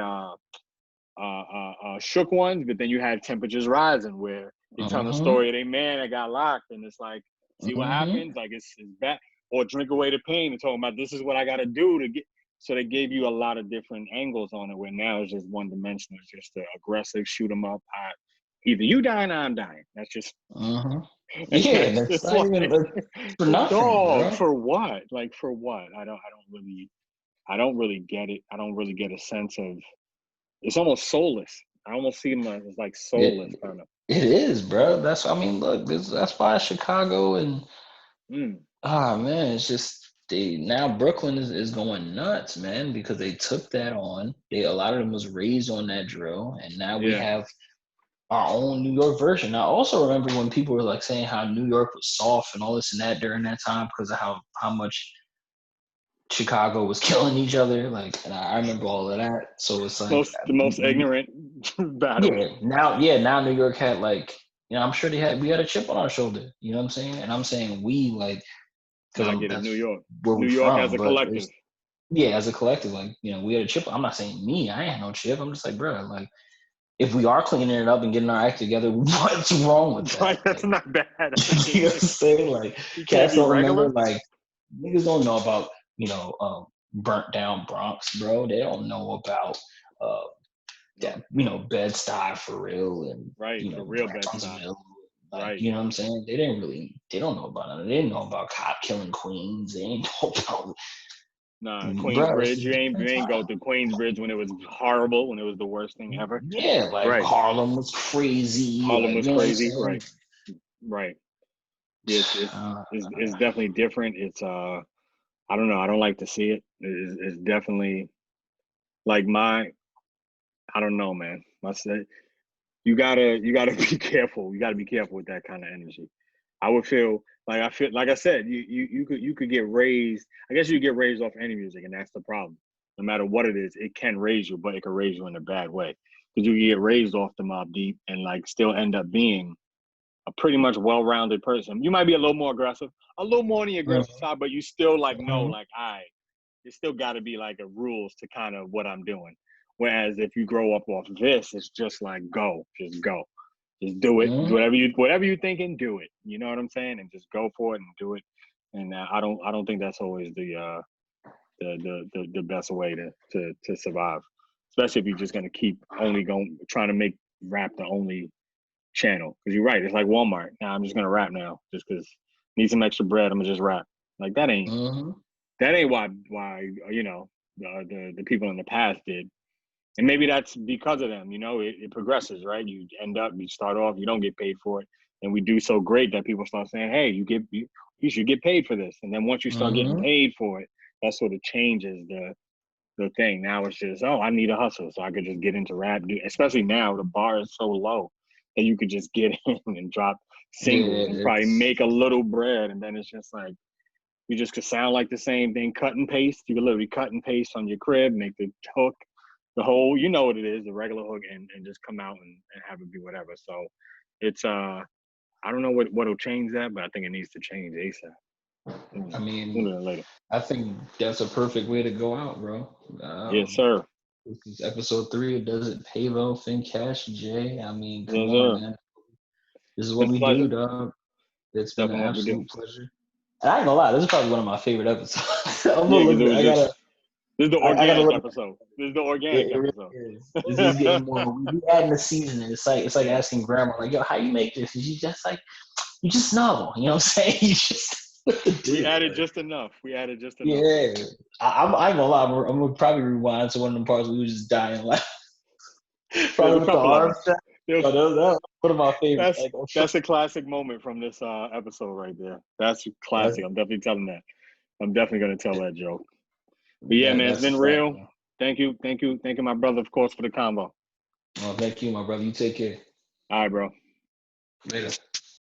S1: shook ones, but then you had temperatures rising where they telling the
S2: Mm-hmm.
S1: story of a man that got locked, and it's like, see what
S2: Mm-hmm.
S1: happens, like it's bad, or drink away the pain, and talking about this is what I got to do to get. So they gave you a lot of different angles on it. Where now it's just one dimensional. It's just the aggressive shoot 'em up. Either you dying or I'm dying. That's just
S2: Mm-hmm.
S1: and
S2: Yeah,
S1: that's
S2: that's
S1: just
S2: not even
S1: like
S2: for nothing,
S1: dog
S2: bro.
S1: for what? Like for what? I don't really get it. I don't really get a sense of. It's almost soulless. I almost see them as like soulless
S2: It
S1: kind of.
S2: it is, bro. Look, that's why Chicago and
S1: Mm,
S2: man, it's just they now Brooklyn is going nuts, man, because they took that on. A lot of them was raised on that drill, and now we
S1: yeah.
S2: have our own New York version. I also remember when people were like saying how New York was soft and all this and that during that time because of how much Chicago was killing each other. Like, and I remember all of that. So it's like,
S1: The most ignorant battle.
S2: now New York had like, I'm sure we had a chip on our shoulder. You know what I'm saying? And I'm saying we like
S1: No,
S2: because
S1: I get it.
S2: that's
S1: New York.
S2: where
S1: New
S2: we
S1: York as
S2: from.
S1: a
S2: But
S1: collective.
S2: it's yeah, as a collective, like we had a chip. I'm not saying me. I ain't had no chip. I'm just like, bro, like if we are cleaning it up and getting our act together, what's wrong with that?
S1: Right, that's
S2: Like,
S1: not bad. That's a good
S2: you know what I'm
S1: thing.
S2: saying? Like,
S1: You can't
S2: cats
S1: be
S2: don't remember.
S1: regular.
S2: Like, niggas don't know about burnt down Bronx, bro. They don't know about uh
S1: No.
S2: that Bed Stuy for real and
S1: Right, for real bad stuff.
S2: Brownsville. Like,
S1: Right.
S2: you know what I'm saying? They don't know about it. They didn't know about cop killing queens. They ain't know about
S1: Nah,
S2: bro. It's
S1: Queensbridge.
S2: just
S1: You
S2: different
S1: ain't
S2: time.
S1: go to Queensbridge when it was horrible, when it was the worst thing ever.
S2: Yeah, like
S1: Right.
S2: Harlem was crazy.
S1: Harlem
S2: Like,
S1: was
S2: you know what I'm
S1: crazy.
S2: saying?
S1: Right. Right. Yeah,
S2: Uh,
S1: it's definitely different. It's I don't know. I don't like to see it. It's definitely like I don't know, man. I say you gotta be careful. You gotta be careful with that kind of energy. I feel like I said, you could get raised. I guess you get raised off any music, and that's the problem. No matter what it is, it can raise you, but it can raise you in a bad way. Because you can get raised off the Mobb Deep and like still end up being a pretty much well-rounded person. You might be a little more aggressive, a little more on the aggressive side, but you still like know like, it still got to be like a rules to kind of what I'm doing. Whereas if you grow up off this, it's just like just go, just do it. Whatever you thinking, do it. You know what I'm saying? And just go for it and do it. And I don't think that's always the best way to survive, especially if you're just gonna keep only trying to make rap the only channel. Because you're right, it's like Walmart. Now I'm just gonna rap now just because need some extra bread. I'm gonna just rap. Like that ain't why the people in the past did. And maybe that's because of them. It progresses, right? You start off, you don't get paid for it, and we do so great that people start saying, hey, you should get paid for this. And then once you start getting paid for it, that sort of changes the thing. Now it's just, I need a hustle, so I could just get into rap. Especially now, the bar is so low that you could just get in and drop singles and probably make a little bread. And then it's just like, you just could sound like the same thing, cut and paste. You could literally cut and paste on your crib, make the hook, the whole, you know what it is, the regular hook, and just come out and have it be whatever. So it's, I don't know what'll change that, but I think it needs to change ASAP.
S2: I mean,
S1: sooner than later.
S2: I think that's a perfect way to go out, bro.
S1: Yes, sir.
S2: This is episode 3. It doesn't pay though. Cash J. I mean, come
S1: Yes,
S2: on,
S1: sir.
S2: man. This is what we do, dog. It's been an absolute pleasure. And I ain't gonna lie, this is probably one of my favorite episodes.
S1: This is the organic episode. This is the organic episode.
S2: This is getting more. We adding the seasoning. It's like asking grandma, like, yo, how you make this? And she's just like, you just know. You know what I'm saying? You just.
S1: We added just enough. Yeah.
S2: I ain't gonna lie. I'm gonna probably rewind to one of them parts where we were just dying laughing.
S1: Probably with the arms.
S2: That was one of my favorites.
S1: That's a classic moment from this episode right there. That's classic. Yeah. I'm definitely telling that. I'm definitely gonna tell that joke. But yeah, man, it's been real. Thank you, my brother, of course, for the combo.
S2: Well, thank you, my brother. You take care.
S1: All right, bro.
S2: Later.